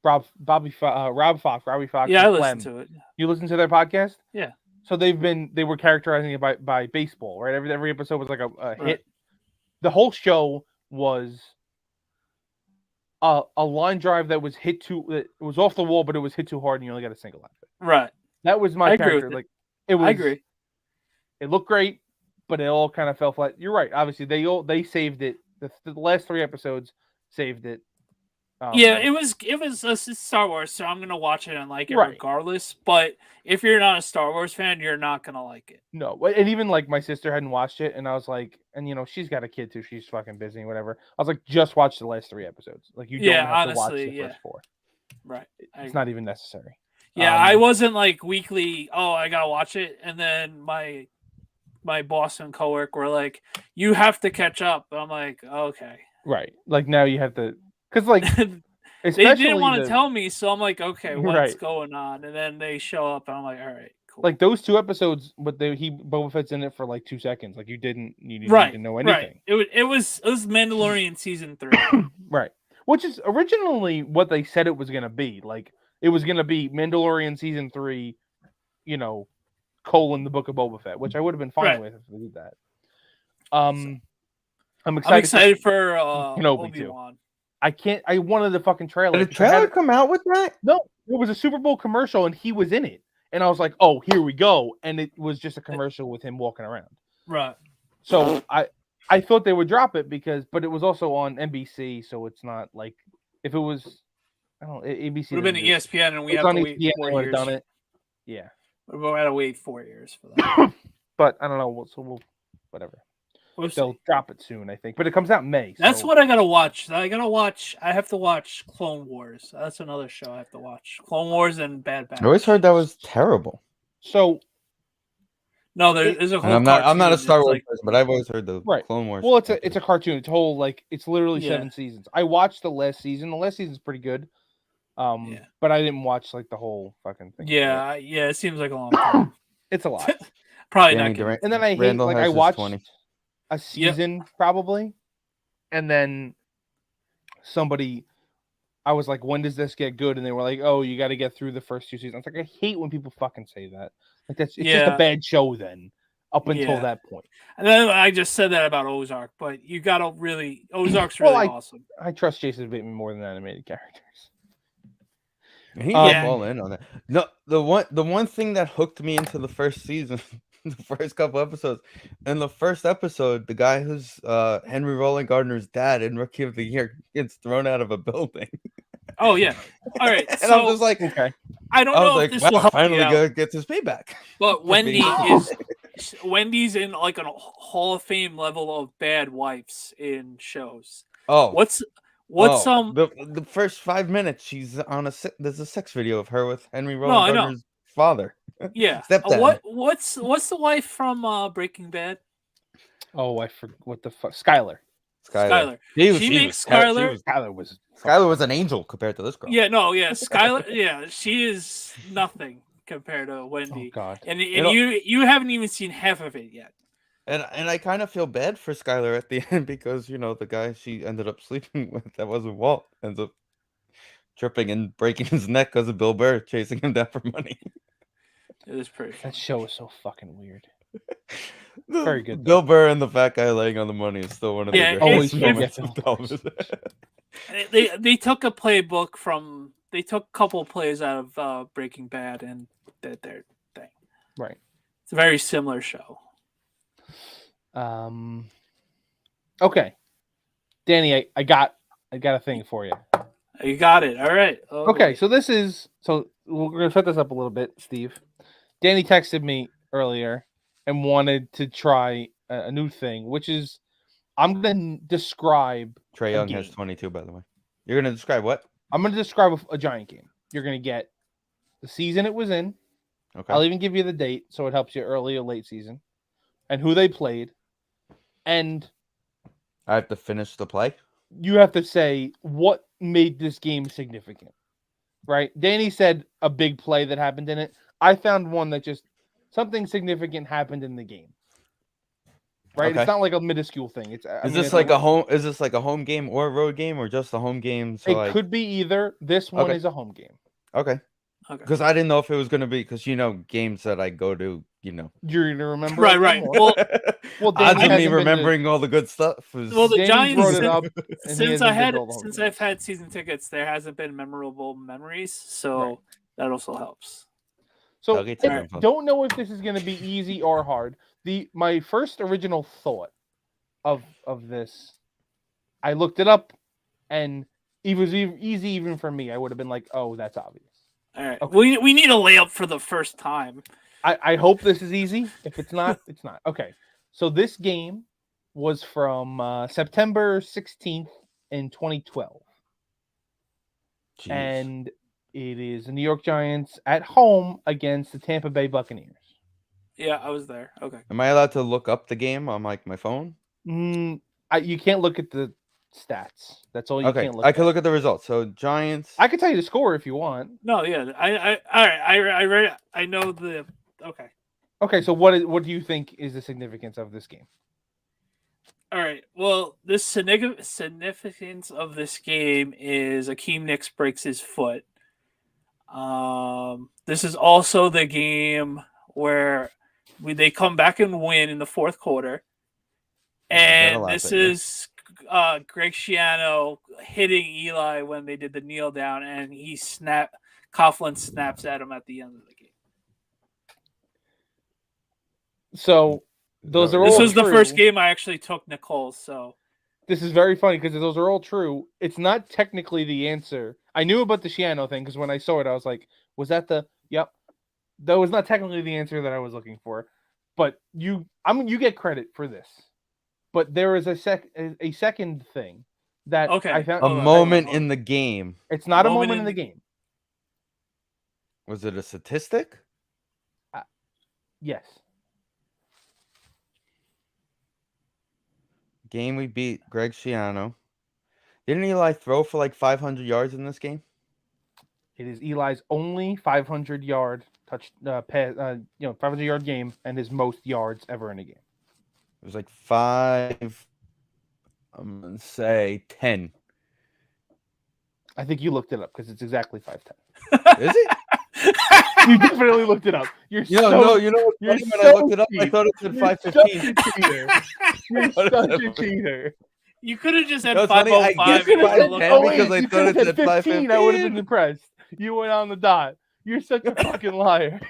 Robbie Fox. Yeah, I listened to it. You listen to their podcast? Yeah. So they were characterizing it by baseball, right? Every episode was like a hit. Right. The whole show was a line drive that was it was off the wall, but it was hit too hard, and you only got a single out of it. Right. That was my character. Like it was. I agree. It looked great, but it all kind of fell flat. You're right. Obviously, they saved it. The last 3 episodes saved it. Yeah, it was a Star Wars, so I'm gonna watch it and like it regardless. But if you're not a Star Wars fan, you're not gonna like it. No, and even like my sister hadn't watched it, and I was like, and she's got a kid too. She's fucking busy and whatever. I was like, just watch the last 3 episodes. Like you don't have to watch the first 4. Right. It's not even necessary. Yeah, I wasn't like weekly. Oh, I gotta watch it, and then my boss and coworker were like, "You have to catch up." And I'm like, "Okay." Right. Like now you have to, because like they didn't want to tell me, so I'm like, "Okay, what's going on?" And then they show up, and I'm like, "All right, cool." Like those 2 episodes, but Boba Fett's in it for like 2 seconds. Like you didn't need to know anything. Right. It was Mandalorian season 3. Right. Which is originally what they said it was gonna be. Like it was gonna be Mandalorian season 3, colon the Book of Boba Fett, which I would have been fine with if they did that. I'm excited for Obi-Wan. I wanted the fucking trailer. Did the trailer come out with that? No, it was a Super Bowl commercial and he was in it. And I was like, oh, here we go. And it was just a commercial with him walking around. Right. So I thought they would drop it but it was also on NBC, so it's not like if it was ABC would have been ESPN and we have to wait 4 years. Done it. Yeah. We'll have to wait 4 years for that. But I don't know. So we'll whatever. They'll drop it soon, I think. But it comes out in May. That's what I gotta watch. I have to watch Clone Wars. That's another show I have to watch. Clone Wars and Bad Batch. I always heard that was terrible. So no, there's a whole. I'm not a Star Wars person, but I've always heard the Clone Wars. Well, it's a cartoon. It's it's literally 7 seasons. I watched the last season. The last season's pretty good. But I didn't watch like the whole fucking thing. Yeah, it seems like a long time. It's a lot. Probably not good. And then I hate I watched a season probably, and then I was like, when does this get good? And they were like, oh, you got to get through the first 2 seasons. I was like, I hate when people fucking say that. Like it's just a bad show then, up until that point. And then I just said that about Ozark, but you got to really Ozark's really awesome. I trust Jason Bateman more than animated characters. He can fall in on that. No, the one thing that hooked me into the first season, the first couple episodes, in the first episode, the guy who's Henry Roland Gardner's dad in Rookie of the Year gets thrown out of a building. Oh yeah, all right. And so, I'm just like, okay. I don't know if this will help finally gets his payback. But Wendy's in like a Hall of Fame level of bad wives in shows. Oh, what's the first 5 minutes she's on there's a sex video of her with Henry Roland Gardner's father. Yeah. Stepdad. What's the wife from Breaking Bad? Oh, I forgot what the fuck. Skylar. Skylar was an angel compared to this girl. Yeah, no, yeah. Skylar, yeah, she is nothing compared to Wendy. Oh God. And you haven't even seen half of it yet. And I kind of feel bad for Skylar at the end because the guy she ended up sleeping with that wasn't Walt ends up tripping and breaking his neck because of Bill Burr chasing him down for money. It is pretty funny. That show is so fucking weird. Very good. Bill Burr and the fat guy laying on the money is still one of the greatest moments of television. They took a playbook from. They took a couple of plays out of Breaking Bad and did their thing. Right. It's a very similar show. Okay, Danny, I got a thing for you. You got it. All right. Okay, so we're gonna set this up a little bit, Steve. Danny texted me earlier and wanted to try a new thing, which is I'm gonna describe. Trae Young has 22, by the way. You're gonna describe what? I'm gonna describe a giant game. You're gonna get the season it was in. Okay. I'll even give you the date so it helps you early or late season, and who they played. And I have to finish the play. you have to say what made this game significant, right? Danny said a big play that happened in it. I found one that just something significant happened in the game. Right? Okay. It's not like a minuscule thing. It's Is this like a home? Is this like a home game or a road game or just a home game? So it could be either. This one is a home game. Okay. Because I didn't know if it was going to be because games that I go to, you're gonna remember, right? Well, odds of me remembering all the good stuff. Well, the Danny Giants brought it up, since I've had season tickets, there hasn't been memorable memories, so that also helps. So don't know if this is going to be easy or hard. My first original thought of this, I looked it up, and it was easy even for me. I would have been like, "Oh, that's obvious." All right, okay. we need a layup for the first time. I hope this is easy. If it's not, it's not. Okay, so this game was from September 16th in 2012, and it is the New York Giants at home against the Tampa Bay Buccaneers. Yeah, I was there. Okay. Am I allowed to look up the game on my phone? You can't look at the stats. That's all you can't look at. I can look at the results. So Giants. I can tell you the score if you want. No, yeah. I read. I know the. Okay. Okay, so what do you think is the significance of this game? All right. Well, the significance of this game is Akeem Nicks breaks his foot. This is also the game where they come back and win in the fourth quarter, and this is Greg Schiano hitting Eli when they did the kneel down, and Coughlin snaps at him at the end of the game. So those are all. This was true. The first game I actually took Nicole's. So this is very funny because those are all true. It's not technically the answer. I knew about the Schiano thing because when I saw it, I was like, "Was that the?" Yep. That was not technically the answer that I was looking for, but you get credit for this. But there is a second thing that I found a moment in the game. It's not a moment in the game. Was it a statistic? Yes. Game we beat Greg Schiano. Didn't Eli throw for like 500 yards in this game? It is Eli's only 500-yard pass, 500-yard game, and his most yards ever in a game. It was like 5. I'm gonna say 10. I think you looked it up because it's exactly 5'10". Is it? You definitely looked it up. When I looked it up, I thought it said 5'15". You're such a cheater. You could have just said 505 because I thought it said 5'15". I would have been impressed. You went on the dot. You're such a fucking liar.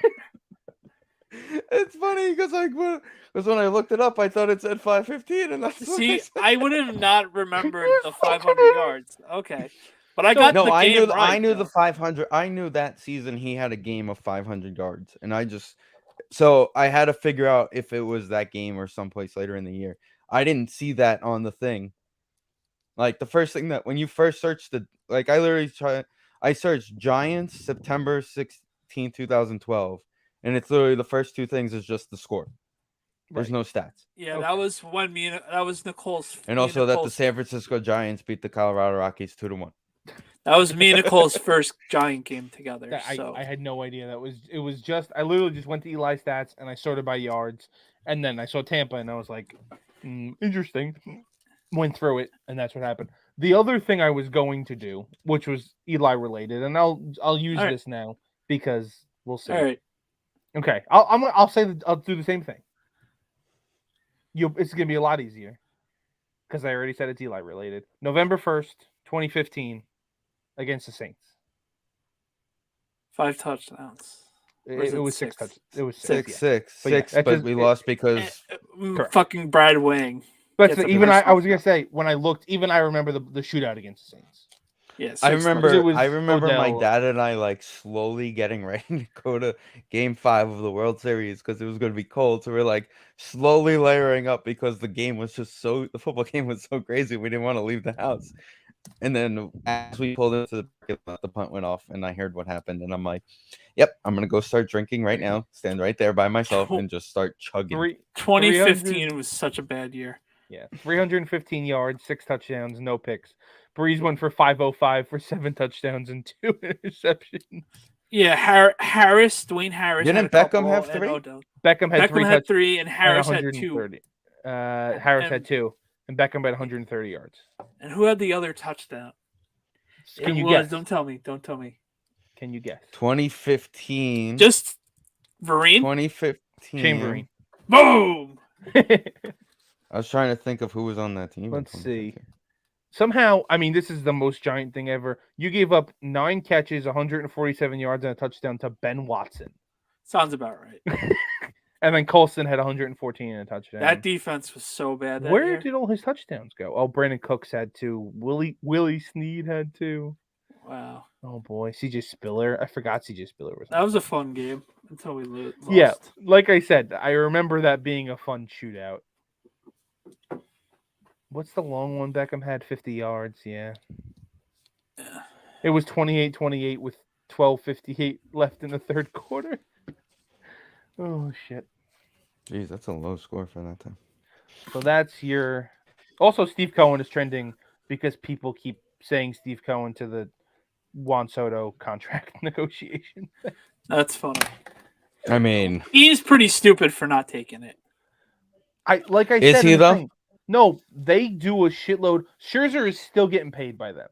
It's funny because when I looked it up, I thought it said 5'15", and that's I would have not remembered the 500 yards. Okay. But I got I knew the 500. I knew that season he had a game of 500 yards, and so I had to figure out if it was that game or someplace later in the year. I didn't see that on the thing. Like the first thing that when you first searched I searched Giants September 16, 2012, and it's literally the first two things is just the score. There's no stats. Yeah, okay. That was Nicole's. And also that the San Francisco Giants beat the Colorado Rockies 2-1. That was me and Nicole's first Giant game together. I had no idea it was just I literally just went to Eli stats and I sorted by yards, and then I saw Tampa and I was like, interesting. Went through it, and that's what happened. The other thing I was going to do, which was Eli related, and I'll use this now because we'll see. All right. Okay. I'll do the same thing. It's gonna be a lot easier because I already said it's Eli related. November 1st, 2015, against the Saints. 5 touchdowns. It was 6 touchdowns. It was 6, but we lost because fucking Brad Wang. But I was gonna say when I looked, even I remember the shootout against the Saints. Yes, I remember my dad and I like slowly getting ready to go to Game 5 of the World Series because it was going to be cold. So we're like slowly layering up because the football game was so crazy. We didn't want to leave the house. And then as we pulled into the punt went off, and I heard what happened, and I'm like, "Yep, I'm gonna go start drinking right now. Stand right there by myself and just start chugging." 2015 was such a bad year. Yeah, 315 yards, 6 touchdowns, no picks. Breeze went for 505 for 7 touchdowns and 2 interceptions. Yeah, Dwayne Harris. Didn't had a Beckham couple, have and 3? Beckham had 3 had 3, and Harris had 130. 2. Harris had 2, and Beckham had 130 yards. And who had the other touchdown? Can you guess? Don't tell me. Don't tell me. Can you guess? 2015. Just Vereen? 2015. Chamberlain. Boom! I was trying to think of who was on that team. Let's see. Somehow, I mean, this is the most giant thing ever. You gave up 9 catches, 147 yards, and a touchdown to Ben Watson. Sounds about right. And then Colston had 114 and a touchdown. That defense was so bad that Where year. did all his touchdowns go? Oh, Brandon Cooks had 2. Willie Snead had 2. Wow. Oh boy, CJ Spiller. I forgot CJ Spiller was. That was a fun game until we lost. Yeah, like I said, I remember that being a fun shootout. What's the long one Beckham had? 50 yards, yeah. It was 28-28 with 12:58 left in the third quarter. Oh, shit. Jeez, that's a low score for that time. So that's your... Also, Steve Cohen is trending because people keep saying Steve Cohen to the Juan Soto contract negotiation. That's funny. I mean... He's pretty stupid for not taking it. Is he, though? No, they do a shitload. Scherzer is still getting paid by them.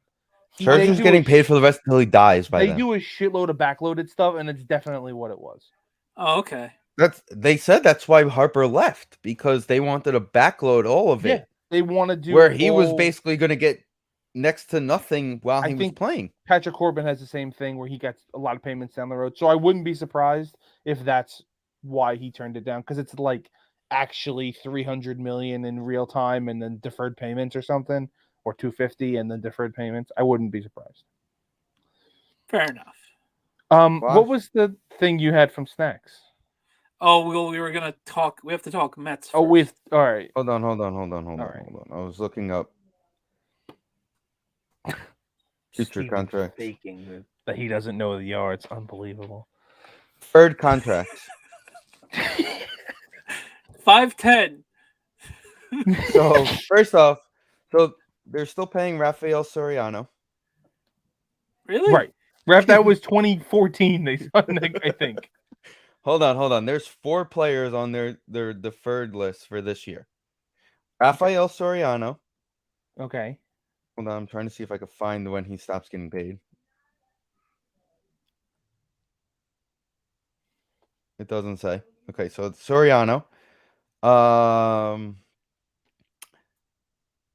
Scherzer's getting paid for the rest until he dies by them. They do a shitload of backloaded stuff, and it's definitely what it was. Oh, okay. They said that's why Harper left, because they wanted to backload all of it. Yeah, they want to do where he was basically going to get next to nothing while he was playing. Patrick Corbin has the same thing where he gets a lot of payments down the road. So I wouldn't be surprised if that's why he turned it down, because it's like actually $300 million in real time and then deferred payments or something, or $250 and then deferred payments. I wouldn't be surprised. Fair enough. What was the thing you had from Snacks? Oh, we were gonna talk. We have to talk Mets. All right. Hold on. I was looking up future contracts. Faking that he doesn't know the yards. Unbelievable. Third contracts. 5'10". So first off, they're still paying Rafael Soriano. Really? Right. That was 2014. They signed, I think. Hold on. There's 4 players on their deferred list for this year. Rafael Soriano. Okay. Hold on, I'm trying to see if I can find when he stops getting paid. It doesn't say. Okay, so it's Soriano.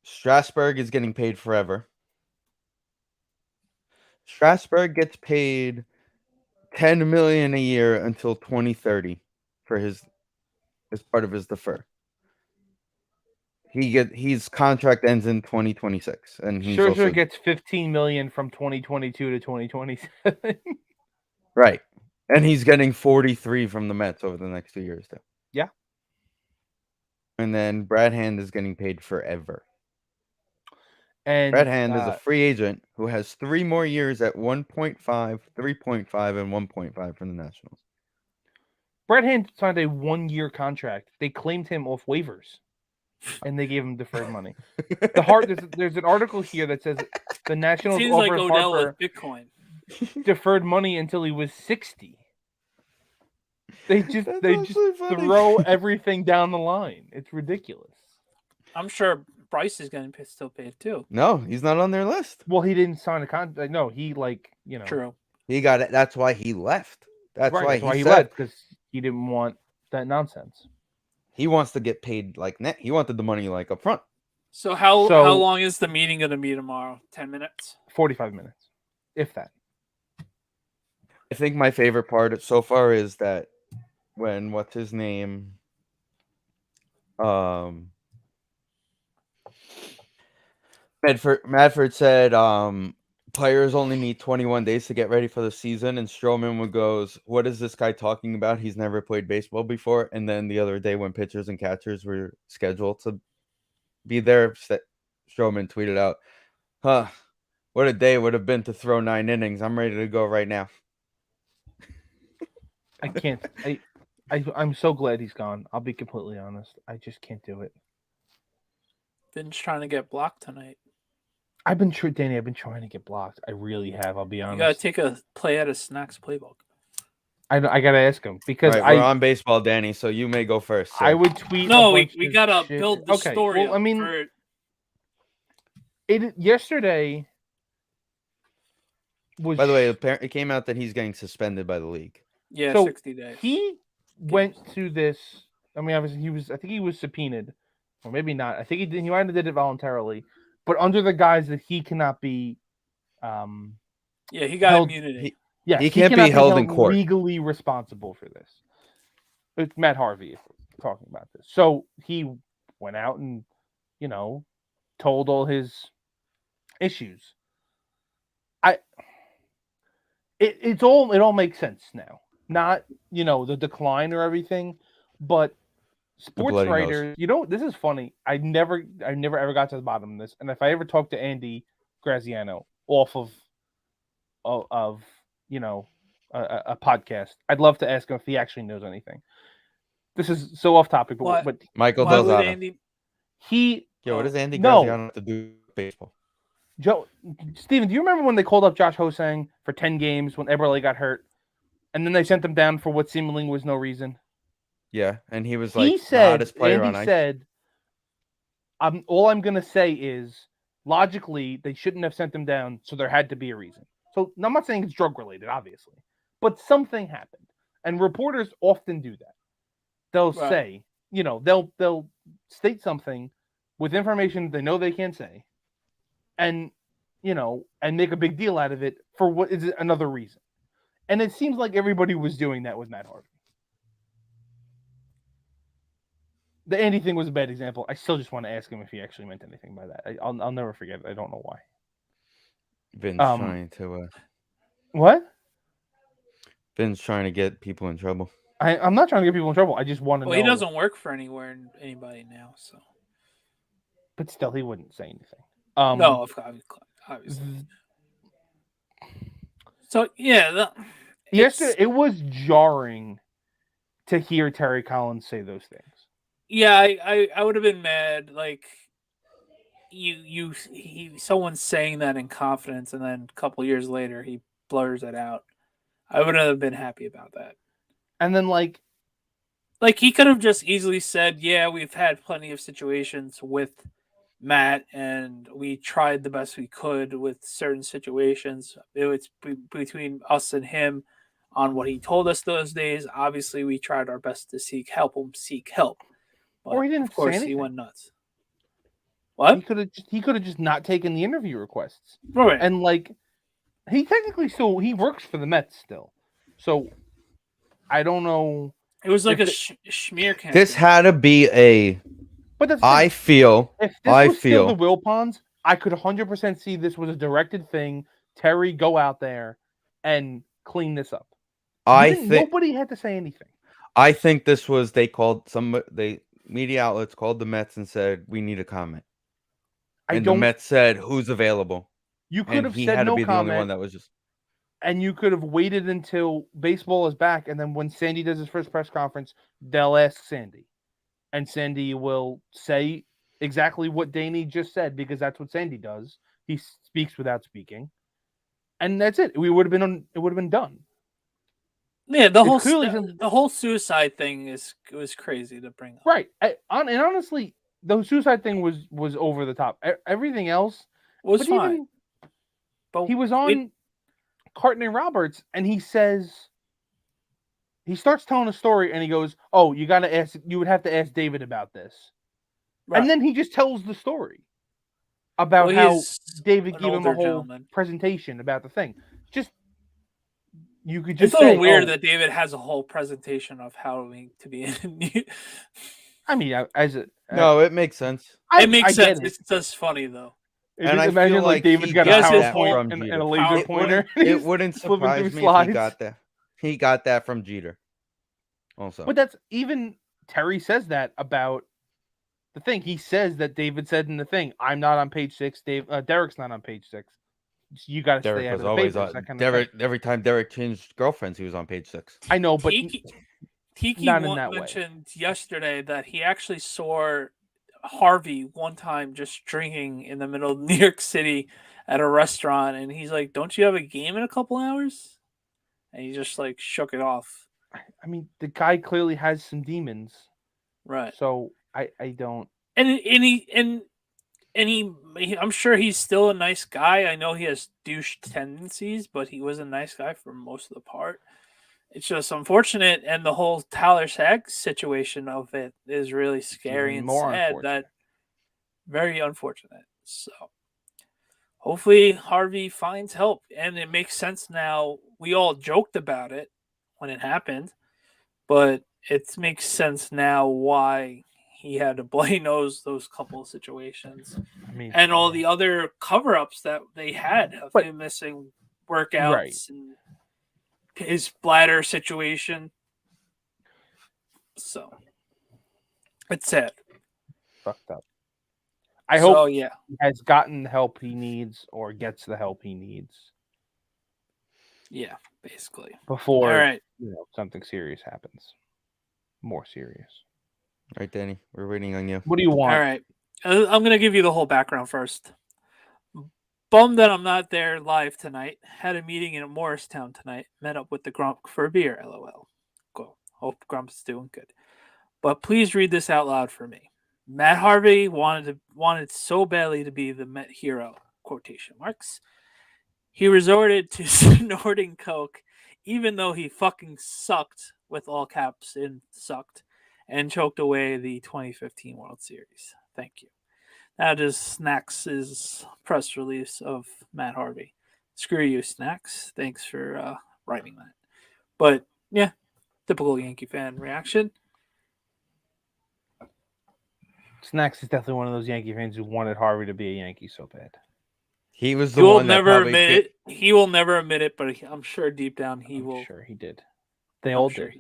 Strasburg is getting paid forever. Strasburg gets paid $10 million a year until 2030 for his as part of his defer. His contract ends in 2026, and he's Scherzer gets $15 million from 2022 to 2027. Right, and he's getting 43 from the Mets over the next 2 years, though. Yeah, and then Brad Hand is getting paid forever. And Brad Hand is a free agent who has 3 more years at 1.5, 3.5, and 1.5 from the Nationals. Brad Hand signed a 1-year contract. They claimed him off waivers, and they gave him deferred money. There's an article here that says the Nationals seems offered like Odell Harper with Bitcoin deferred money until he was 60. They just throw everything down the line. It's ridiculous. I'm sure Bryce is getting still paid too. No, he's not on their list. Well, he didn't sign a contract. No, he True. He got it. That's why he left. That's why he left, because he didn't want that nonsense. He wants to get paid like net. He wanted the money like up front. So how long is the meeting going to be tomorrow? 10 minutes? 45 minutes, if that. I think my favorite part so far is that when what's his name, Madford said players only need 21 days to get ready for the season, and Stroman goes, "What is this guy talking about? He's never played baseball before." And then the other day when pitchers and catchers were scheduled to be there, Stroman tweeted out, "Huh, what a day it would have been to throw 9 innings. I'm ready to go right now." I can't. I'm so glad he's gone. I'll be completely honest. I just can't do it. Vin's trying to get blocked tonight. Danny. I've been trying to get blocked. I really have. I'll be honest. You gotta take a play out of Snacks playbook. I gotta ask him because we're on baseball, Danny. So you may go first. Sir. I would tweet. No, we gotta build the story. Well, I mean, yesterday was. By the way, it came out that he's getting suspended by the league. Yeah, so 60 days. He went to this. I mean, obviously, I think he was subpoenaed, or maybe not. I think he did. He might have did it voluntarily, but under the guise that he cannot be. Yeah, he got immunity. He can't be held in court legally responsible for this. It's Matt Harvey talking about this. So he went out and, told all his issues. It all makes sense now. Not, the decline or everything, but sports writers, this is funny. I never ever got to the bottom of this. And if I ever talk to Andy Graziano off of a podcast, I'd love to ask him if he actually knows anything. This is so off topic, but Michael Delzado. What does Andy Graziano have to do with baseball? Steven, do you remember when they called up Josh Hosang for 10 games when Eberle got hurt, and then they sent him down for what seemingly was no reason? Yeah, and he was like the hottest player on ice. He said, all I'm going to say is, logically, they shouldn't have sent him down, so there had to be a reason. So I'm not saying it's drug-related, obviously, but something happened. And reporters often do that. They'll say, they'll state something with information they know they can't say, and make a big deal out of it for what is another reason. And it seems like everybody was doing that with Matt Harvey. The Andy thing was a bad example. I still just want to ask him if he actually meant anything by that. I'll never forget it. I don't know why. Vin's trying to. What? Vin's trying to get people in trouble. I'm not trying to get people in trouble. I just want to know. Well, he doesn't work for anybody now, so. But still, he wouldn't say anything. No, obviously. So yeah, yesterday it was jarring to hear Terry Collins say those things. Yeah, I would have been mad. Like someone's saying that in confidence, and then a couple years later he blurs it out. I wouldn't have been happy about that. And then like he could have just easily said, "Yeah, we've had plenty of situations with Matt, and we tried the best we could with certain situations. It was between us and him on what he told us those days. Obviously, we tried our best to seek help. But or he didn't. Of course, say anything. He went nuts. What? He could have just not taken the interview requests. Right. And he technically he works for the Mets still. So I don't know. It was like a smear campaign. This had to be a. But that's I feel. If this was still the Wilpons, I could 100% see this was a directed thing. Terry, go out there and clean this up. Nobody had to say anything. I think this was media outlets called the Mets and said we need a comment. The Mets said who's available. You could have said no comment. The only one that was just. And you could have waited until baseball is back, and then when Sandy does his first press conference, they'll ask Sandy. And Sandy will say exactly what Danny just said, because that's what Sandy does. He speaks without speaking. And that's it. It would have been done. Yeah, the whole suicide thing was crazy to bring up. Right. And honestly, the suicide thing was over the top. Everything else was fine. But he was on Carton and Roberts, and he starts telling a story, and he goes, "Oh, you would have to ask David about this." Right. And then he just tells the story about how David gave him a whole presentation about the thing. You could just it's a little weird that David has a whole presentation of how to be in. I mean, no, it makes sense. It makes sense. It's just funny though. And I feel like David's got a PowerPoint and a laser pointer. It wouldn't surprise me if he got that. He got that from Jeter. Also, but that's even Terry says that about the thing. He says that David said in the thing, "I'm not on page 6. Derek's not on page 6. You got to stay out of the papers." Every time Derek changed girlfriends, he was on page 6. I know, but Tiki mentioned yesterday that he actually saw Harvey one time just drinking in the middle of New York City at a restaurant, and he's like, "Don't you have a game in a couple hours?" And he just like shook it off. I mean, the guy clearly has some demons, right? So I don't. I'm sure he's still a nice guy. I know he has douche tendencies, but he was a nice guy for most of the part. It's just unfortunate, and the whole Tyler Sachs situation of it is really scary and sad. That very unfortunate. So hopefully Harvey finds help, and it makes sense now. We all joked about it when it happened, but it makes sense now why he had to blame those couple of situations. I mean, and all the other cover-ups that they had of him missing workouts and his bladder situation. So it's sad. Fucked up. I hope he has gotten the help he needs or gets the help he needs. Yeah, basically. Before something serious happens. More serious. All right, Danny, we're waiting on you. What do you want? All right. I'm going to give you the whole background first. Bummed that I'm not there live tonight. Had a meeting in Morristown tonight. Met up with the Grump for a beer, LOL. Cool. Hope Grump's doing good. But please read this out loud for me. Matt Harvey wanted so badly to be the Met hero, quotation marks. He resorted to snorting coke, even though he fucking sucked, with all caps in sucked, and choked away the 2015 World Series. Thank you. That is Snacks' press release of Matt Harvey. Screw you, Snacks. Thanks for writing that. But, yeah, typical Yankee fan reaction. Snacks is definitely one of those Yankee fans who wanted Harvey to be a Yankee so bad. He was the one that probably admit it. He will never admit it, but I'm sure deep down he will. Sure he did. They all did.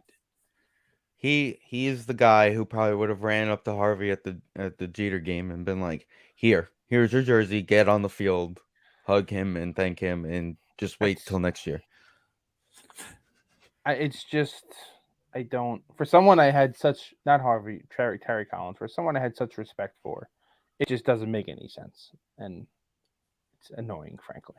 He is the guy who probably would have ran up to Harvey at the Jeter game and been like, here's your jersey, get on the field, hug him and thank him, and just wait till next year. It's just I don't. For someone I had such not Harvey, Terry Collins. For someone I had such respect for, it just doesn't make any sense, and it's annoying, frankly.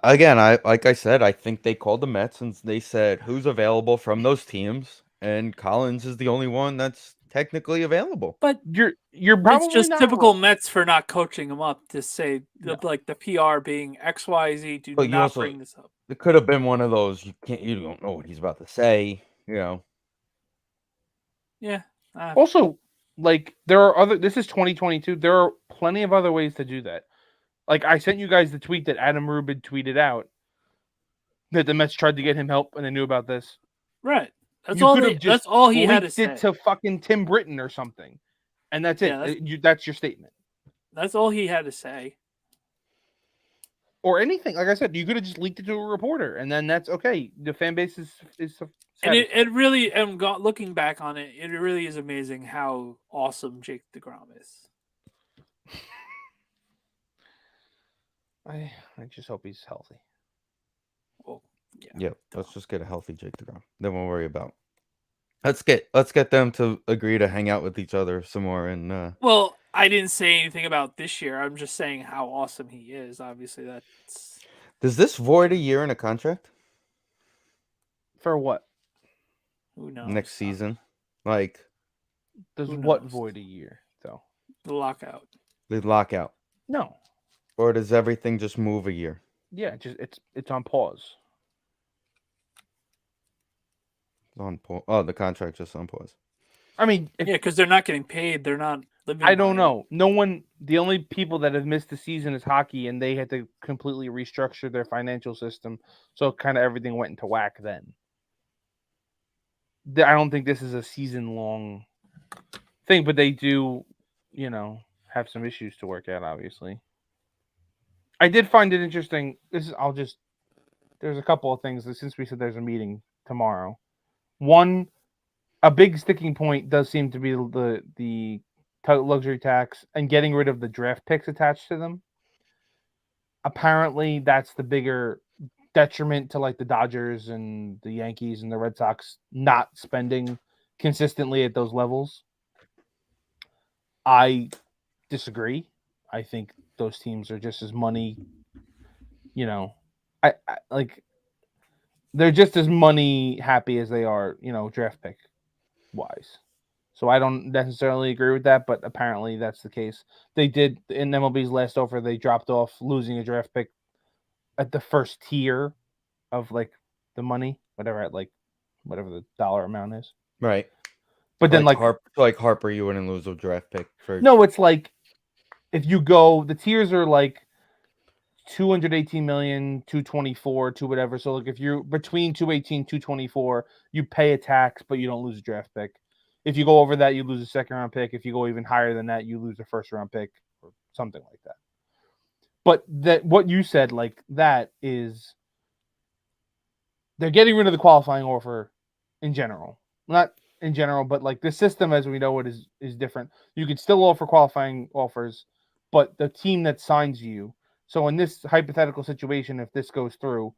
Again, like I said, I think they called the Mets and they said who's available from those teams, and Collins is the only one that's technically available. But you're probably it's just not typical wrong. Mets for not coaching him up to say like the PR being XYZ. Do not bring this up. It could have been one of those you don't know what he's about to say, Yeah. Also, like there are other. This is 2022. There are plenty of other ways to do that. Like I sent you guys the tweet that Adam Rubin tweeted out that the Mets tried to get him help and they knew about this. Right. That's all he had to say. It to fucking Tim Britton or something, and that's it. That's your statement. That's all he had to say. Or anything. Like I said, you could have just leaked it to a reporter, and then that's okay. The fan base is and it really, and looking back on it, it really is amazing how awesome Jake DeGrom is. I just hope he's healthy. Well, yeah. Let's just get a healthy Jake DeGrom. Then we'll worry about. Let's get them to agree to hang out with each other some more. And well, I didn't say anything about this year. I'm just saying how awesome he is. Obviously, that's. Does this void a year in a contract? For what? Who knows? Next season, like. Does what void a year though? The lockout. The lockout. No. Or does everything just move a year? Yeah, it's on pause. On pause. Oh, the contract just on pause. I mean, because they're not getting paid. They're not living. I don't know. No one. The only people that have missed the season is hockey, and they had to completely restructure their financial system, so kind of everything went into whack then. I don't think this is a season-long thing, but they do, have some issues to work out, obviously. I did find it interesting. There's a couple of things since we said there's a meeting tomorrow. One, a big sticking point does seem to be the luxury tax and getting rid of the draft picks attached to them. Apparently, that's the bigger detriment to like the Dodgers and the Yankees and the Red Sox not spending consistently at those levels. I disagree. I think those teams are just as money. I like they're just as money happy as they are, draft pick wise. So I don't necessarily agree with that, but apparently that's the case. They did in MLB's last offer. They dropped off losing a draft pick at the first tier of like the money, whatever the dollar amount is. Right. But then Harper, you wouldn't lose a draft pick for. No, it's like if you go, the tiers are like 218 million, 224, to whatever. So like if you're between 218, 224, you pay a tax, but you don't lose a draft pick. If you go over that, you lose a second round pick. If you go even higher than that, you lose a first round pick or something like that. But that what you said, like that is they're getting rid of the qualifying offer in general. Not in general, but like the system as we know it is different. You can still offer qualifying offers, but the team that signs you. So in this hypothetical situation, if this goes through,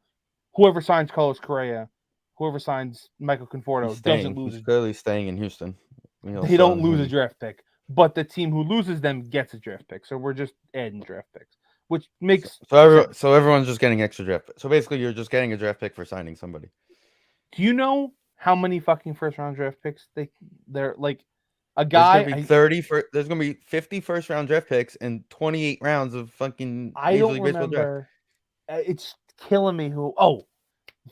whoever signs Carlos Correa, whoever signs Michael Conforto doesn't lose. He's clearly staying in Houston. They don't lose a draft pick, but the team who loses them gets a draft pick. So we're just adding draft picks, which makes so everyone's just getting extra draft picks. So basically, you're just getting a draft pick for signing somebody. Do you know how many fucking first round draft picks they're like? A guy. There's gonna be 50 first round draft picks and 28 rounds of fucking. I don't remember. It's killing me.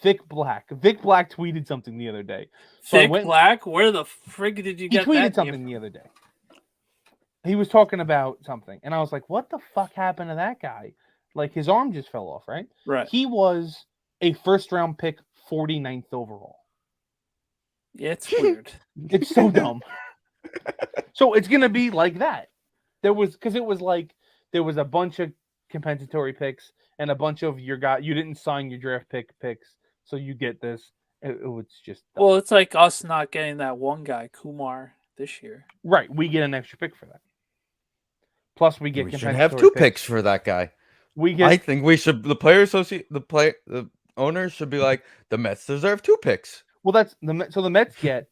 Vic Black. Vic Black tweeted something the other day. So Black? Where the frig did you get that? He tweeted something the other day. He was talking about something, and I was like, "What the fuck happened to that guy? Like his arm just fell off, right? Right. He was a first round pick, 49th overall. Yeah, it's weird. It's so dumb. So it's gonna be like that. There was a bunch of compensatory picks and a bunch of you didn't sign your draft picks, so you get this. It was just dumb. Well, it's like us not getting that one guy, Kumar, this year. Right, we get an extra pick for that. Plus, we get. We should have two picks for that guy. I think we should. The owners should be like, the Mets deserve 2 picks. Well, so the Mets get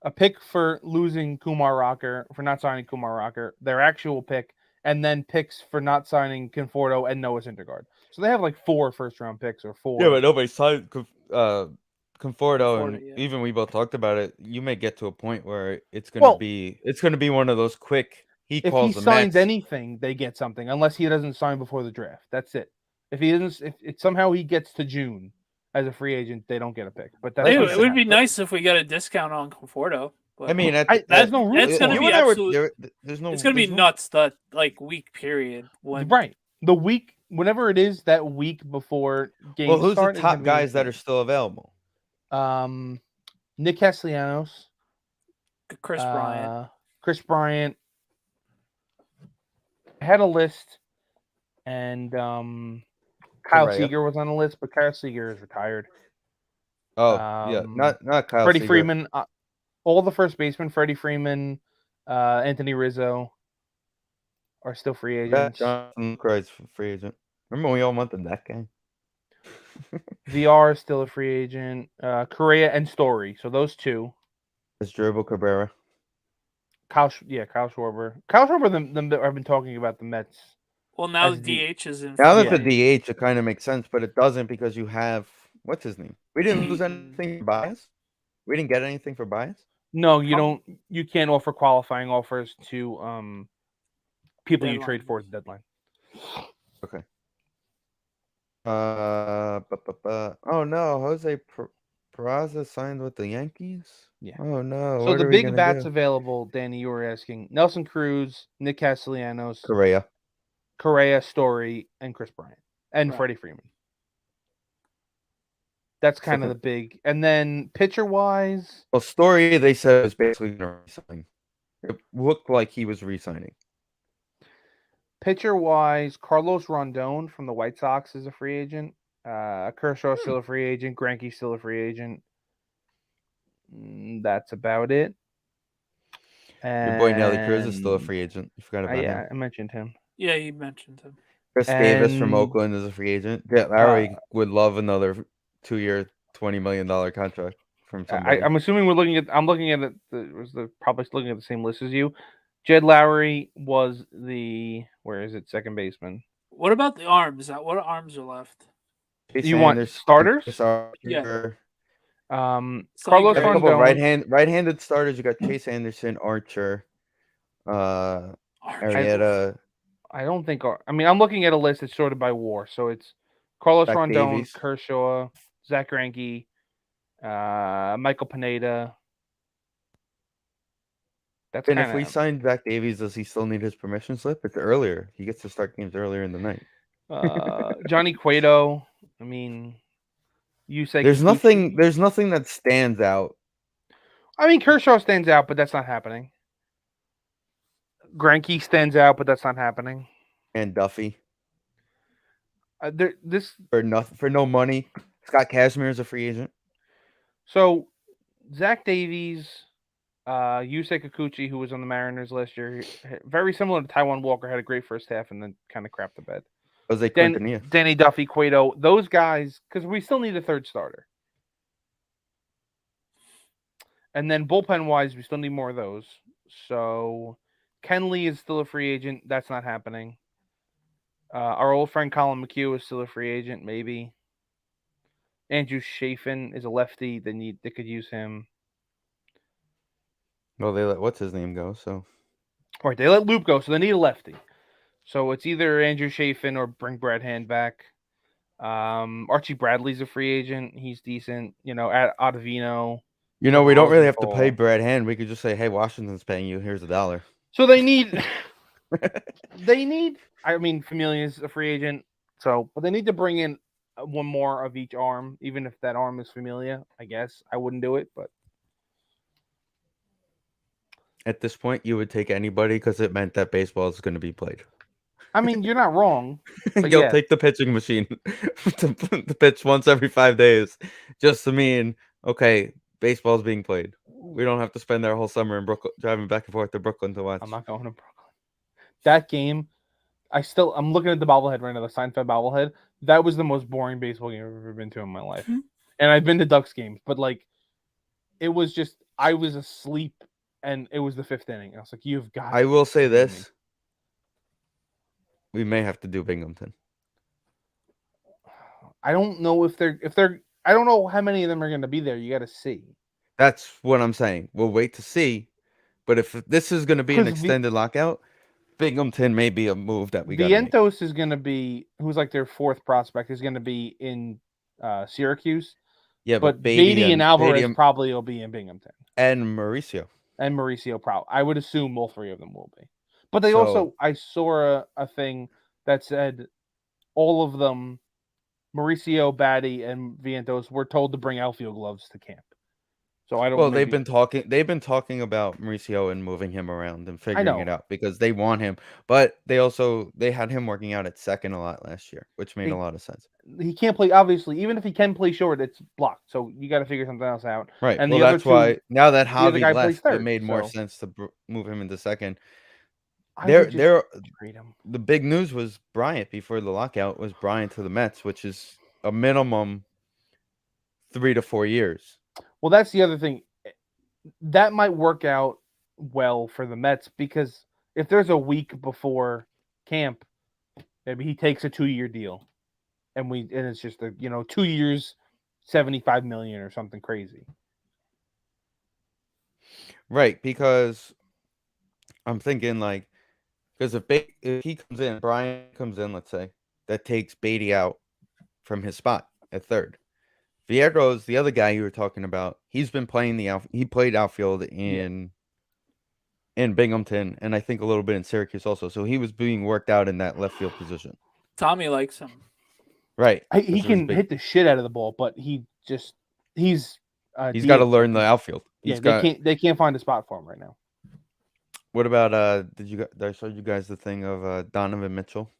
a pick for losing Kumar Rocker, for not signing Kumar Rocker, their actual pick, and then picks for not signing Conforto and Noah Syndergaard. So they have like 4 first round picks or 4. Yeah, but nobody signed Conforto, and even we both talked about it. You may get to a point where it's gonna be one of those quick. If he signs anything, they get something, unless he doesn't sign before the draft. That's it. If he doesn't, if somehow he gets to June as a free agent, they don't get a pick. But it would be nice if we got a discount on Conforto. But I mean, there's no rule. It's going to be absolute. It's going to be nuts. That like week period right. The week, whenever it is that week before games start. Well, who's the top guys that are still available? Nick Castellanos, Chris Bryant. I had a list, and Kyle Seager was on the list, but Kyle Seager is retired. Oh, yeah, not Kyle Freddie Seager. Freeman, all the first basemen, Freddie Freeman, Anthony Rizzo, are still free agents. Johnson Craig's free agent. Remember we all wanted that guy? VR is still a free agent. Correa and Story. So those 2. It's Dribble Cabrera. Kyle Schwarber. Kyle Schwarber, I've been talking about the Mets. Well, now the DH is in. Now that the DH, it kind of makes sense, but it doesn't because you have, what's his name? We didn't lose anything for Bias? We didn't get anything for Bias? No, you don't. You can't offer qualifying offers to people you trade for at the deadline. Okay. Oh no, Jose Peraza signed with the Yankees? Yeah. Oh no. So the big bats available, Danny, you were asking: Nelson Cruz, Nick Castellanos, Correa, Story, and Chris Bryant, and Freddie Freeman. That's kind of the big. And then pitcher wise, well, Story they said was basically going to resign. It looked like he was resigning. Pitcher wise, Carlos Rondon from the White Sox is a free agent. Kershaw still a free agent. Greinke still a free agent. That's about it. Your boy Nelly Cruz is still a free agent. You forgot about him. Yeah, I mentioned him. Yeah, you mentioned him. Chris Davis from Oakland is a free agent. Yeah, Larry would love another 2-year, $20 million contract from somebody. I'm assuming I'm looking at it. Probably looking at the same list as you. Jed Lowry was where is it? Second baseman. What about the arms? What arms are left? Chase You want Anderson, starters? Chris Yeah. Archer. Sonny Carlos You have a Gray. couple Rondon. right-handed starters. You got Chase Anderson, Archer, uh, Archer. Arrieta, I don't think. I mean, I'm looking at a list that's sorted by WAR, so it's Carlos Zach Rondon, Davies. Kershaw, Zach Greinke, Michael Pineda. That's And if kind we sign Zach Davies, does he still need his permission slip? It's earlier. He gets to start games earlier in the night. of Johnny Cueto. I mean, you say There's Kikuchi. nothing that stands out. I mean, Kershaw stands out, but that's not happening. Greinke stands out, but that's not happening. And Duffy This for no money. Scott Kazmir is a free agent. so Zach Davies, Yusei Kikuchi, who was on the Mariners last year, very similar to Taiwan Walker, had a great first half and then kind of crapped the bed. Jose Quintanilla. Danny Duffy, Cueto, those guys, because we still need a third starter. And then bullpen wise, we still need more of those. So Ken Lee is still a free agent. That's not happening. Our old friend Colin McHugh is still a free agent, maybe. Andrew Chafin is a lefty. They could use him. Well, they let what's his name go, so Right, they let Loop go, so they need a lefty. So it's either Andrew Chafin or bring Brad Hand back. Archie Bradley's a free agent. He's decent. At Ottavino. we don't really have to pay Brad Hand. We could just say, "Hey, Washington's paying you. Here's $1." So they need. I mean, Familia's a free agent. But they need to bring in one more of each arm, even if that arm is Familia. I guess I wouldn't do it, but at this point, you would take anybody because it meant that baseball is going to be played. I mean, you're not wrong. You'll take the pitching machine to pitch once every 5 days, just to mean okay, baseball's being played. We don't have to spend our whole summer in Brooklyn driving back and forth to Brooklyn to watch. I'm not going to Brooklyn. That game, I'm looking at the bobblehead right now, the Seinfeld bobblehead. That was the most boring baseball game I've ever been to in my life. And I've been to Ducks games, but it was just I was asleep, and it was the 5th inning. And I was like, "You've got." I will say this: we may have to do Binghamton. I don't know if they're. I don't know how many of them are going to be there. You got to see. That's what I'm saying. We'll wait to see. But if this is going to be an extended lockout, Binghamton may be a move that we got. Vientos is going to be, who's like their 4th prospect, is going to be in Syracuse. Yeah, but Beatty and Alvarez probably will be in Binghamton. And Mauricio probably. I would assume all 3 of them will be. But they also, I saw a thing that said all of them, Mauricio, Batty, and Vientos, were told to bring outfield gloves to camp. So I don't. Well, they've been talking about Mauricio and moving him around and figuring it out because they want him. But they had him working out at second a lot last year, which made a lot of sense. He can't play, obviously. Even if he can play short, it's blocked. So you got to figure something else out. Right. And that's why now that Javi left, it made more sense to move him into second. The big news was Bryant before the lockout was Bryant to the Mets, which is a minimum 3 to 4 years. Well, that's the other thing. That might work out well for the Mets because if there's a week before camp, maybe he takes a 2-year deal, and it's just 2 years, $75 million or something crazy. Right, because I'm thinking because if he comes in, Brian comes in, let's say, that takes Beatty out from his spot at third. Viero's the other guy you were talking about. He's been playing he played outfield in Binghamton, and I think a little bit in Syracuse also. So he was being worked out in that left field position. Tommy likes him. Right. He can hit the shit out of the ball, but he's got to learn the outfield. They can't find a spot for him right now. What about did I show you guys the thing of Donovan Mitchell?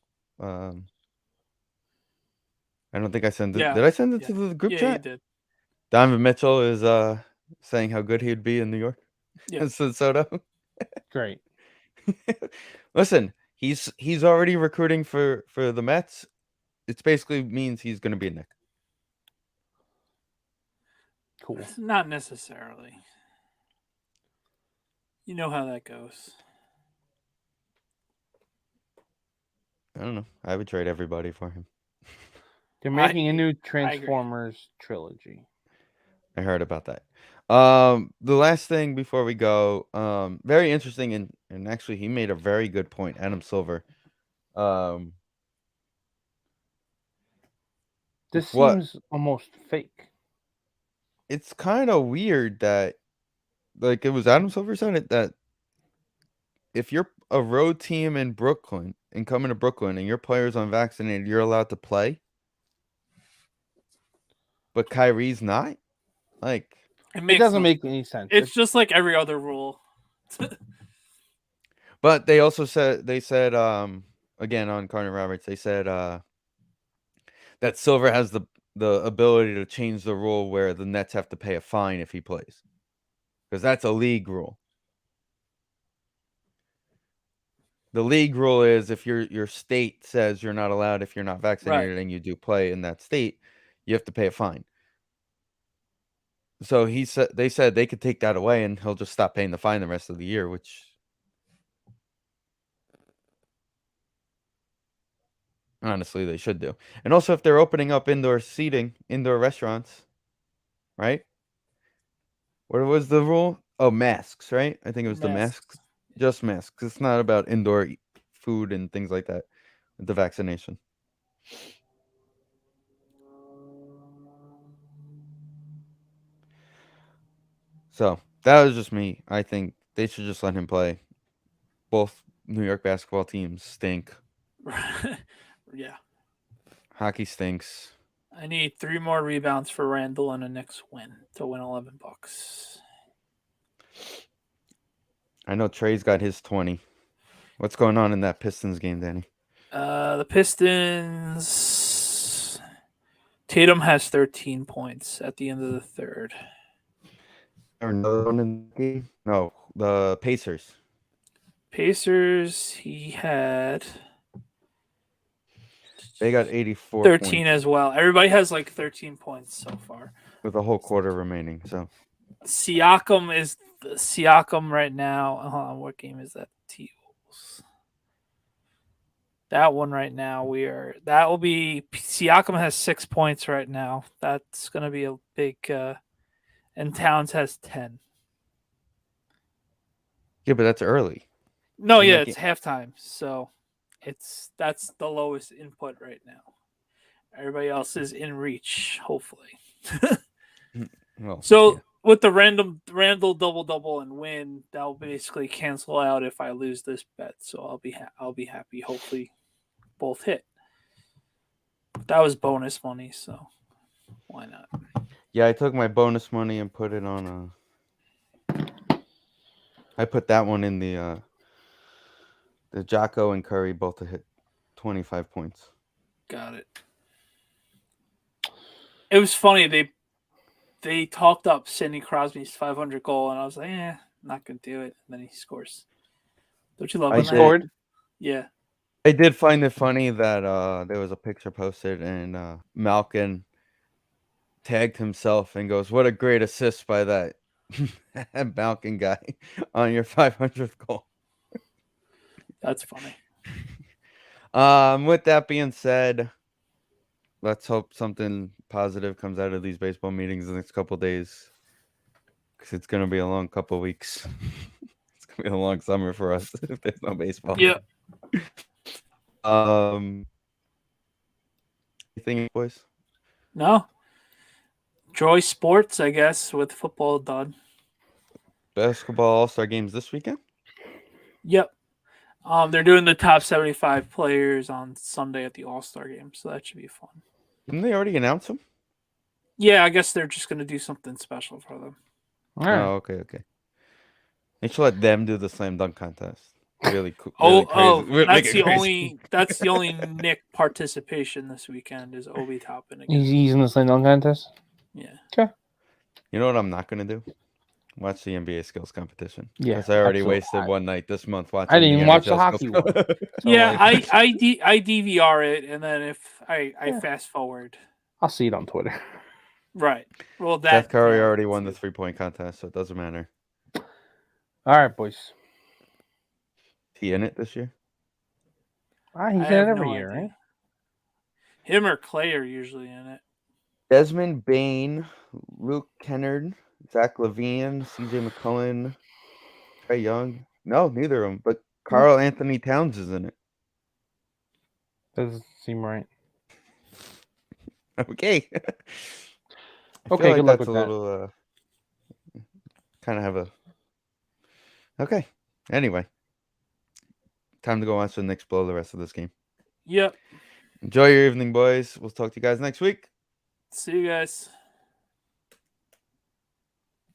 I don't think I sent it. Yeah. Did I send it to the group chat? Yeah, you did. Donovan Mitchell is saying how good he'd be in New York. Yeah. In Soto. Great. Listen, he's already recruiting for the Mets. It basically means he's going to be a Knick. Cool. Not necessarily. You know how that goes. I don't know. I would trade everybody for him. They're making a new Transformers trilogy. I heard about that. The last thing before we go, very interesting, and actually he made a very good point, Adam Silver. This seems almost fake. It's kind of weird that, like, it was Adam Silver said it, that if you're a road team in Brooklyn and coming to Brooklyn and your player's unvaccinated, you're allowed to play. But Kyrie's not? Like, it doesn't make any sense. It's just like every other rule. But they also said, again on Carter Roberts, they said that Silver has the ability to change the rule where the Nets have to pay a fine if he plays. Because that's a league rule. The league rule is if your state says you're not allowed if you're not vaccinated and you do play in that state, you have to pay a fine. So they said they could take that away and he'll just stop paying the fine the rest of the year, which honestly they should do. And also if they're opening up indoor seating, indoor restaurants, right? What was the rule? Oh, masks, right? I think it was the masks. Just masks. It's not about indoor food and things like that with the vaccination. So that was just me. I think they should just let him play. Both New York basketball teams stink. Yeah. Hockey stinks. I need 3 more rebounds for Randall and a Knicks win to win $11. I know Trey's got his 20. What's going on in that Pistons game, Danny? The Pistons. Tatum has 13 points at the end of the third. Another one in the game? No, the Pacers. He had. They got 84 13 points. as well. Everybody has like 13 points so far. With a whole quarter remaining, so. Siakam right now. Hold on, what game is that? T-Wolves. That one right now that will be Siakam has 6 points right now. That's gonna be a big and Towns has 10. Yeah, but that's early. No, yeah, it's halftime. So that's the lowest input right now. Everybody else is in reach, hopefully. With the Randall double and win, that'll basically cancel out if I lose this bet. So I'll be happy. Hopefully, both hit. But that was bonus money, so why not? Yeah, I took my bonus money and put it on I put that one in the Jocko and Curry both to hit 25 points. Got it. It was funny. They talked up Sidney Crosby's 500 goal, and I was like, not gonna do it. And then he scores. Don't you love when that scored? Yeah. I did find it funny that there was a picture posted and Malkin tagged himself and goes, "What a great assist by that Malkin guy on your 500th goal." That's funny. With that being said, let's hope something positive comes out of these baseball meetings in the next couple of days, because it's going to be a long couple of weeks. It's going to be a long summer for us if there's no baseball. Yeah. Anything, boys? No. Enjoy sports, I guess, with football done. Basketball All-Star games this weekend? Yep. They're doing the top 75 players on Sunday at the All-Star game, so that should be fun. Didn't they already announce them? Yeah, I guess they're just going to do something special for them. All right. Oh, okay. They should let them do the slam dunk contest. Really cool. That's the only Nick participation this weekend is Obi Toppin again. He's in the slam dunk contest? Yeah. Okay. You know what I'm not going to do? Watch the NBA skills competition. Yeah. Because I already wasted one night this month watching. I didn't even watch the hockey one. So yeah, I DVR it, and then if I fast forward. I'll see it on Twitter. Right. Well, Seth Curry already won the 3-point contest, so it doesn't matter. All right, boys. Is he in it this year? He's in it every year, right? Him or Clay are usually in it. Desmond Bain, Luke Kennard, Zach LaVine, CJ McCollum, Trae Young. No, neither of them. But Karl Anthony Towns is in it. Doesn't seem right. Okay. Okay, good luck with a little kind of have a. Okay. Anyway, time to go watch the Knicks blow the rest of this game. Yep. Enjoy your evening, boys. We'll talk to you guys next week. See you guys.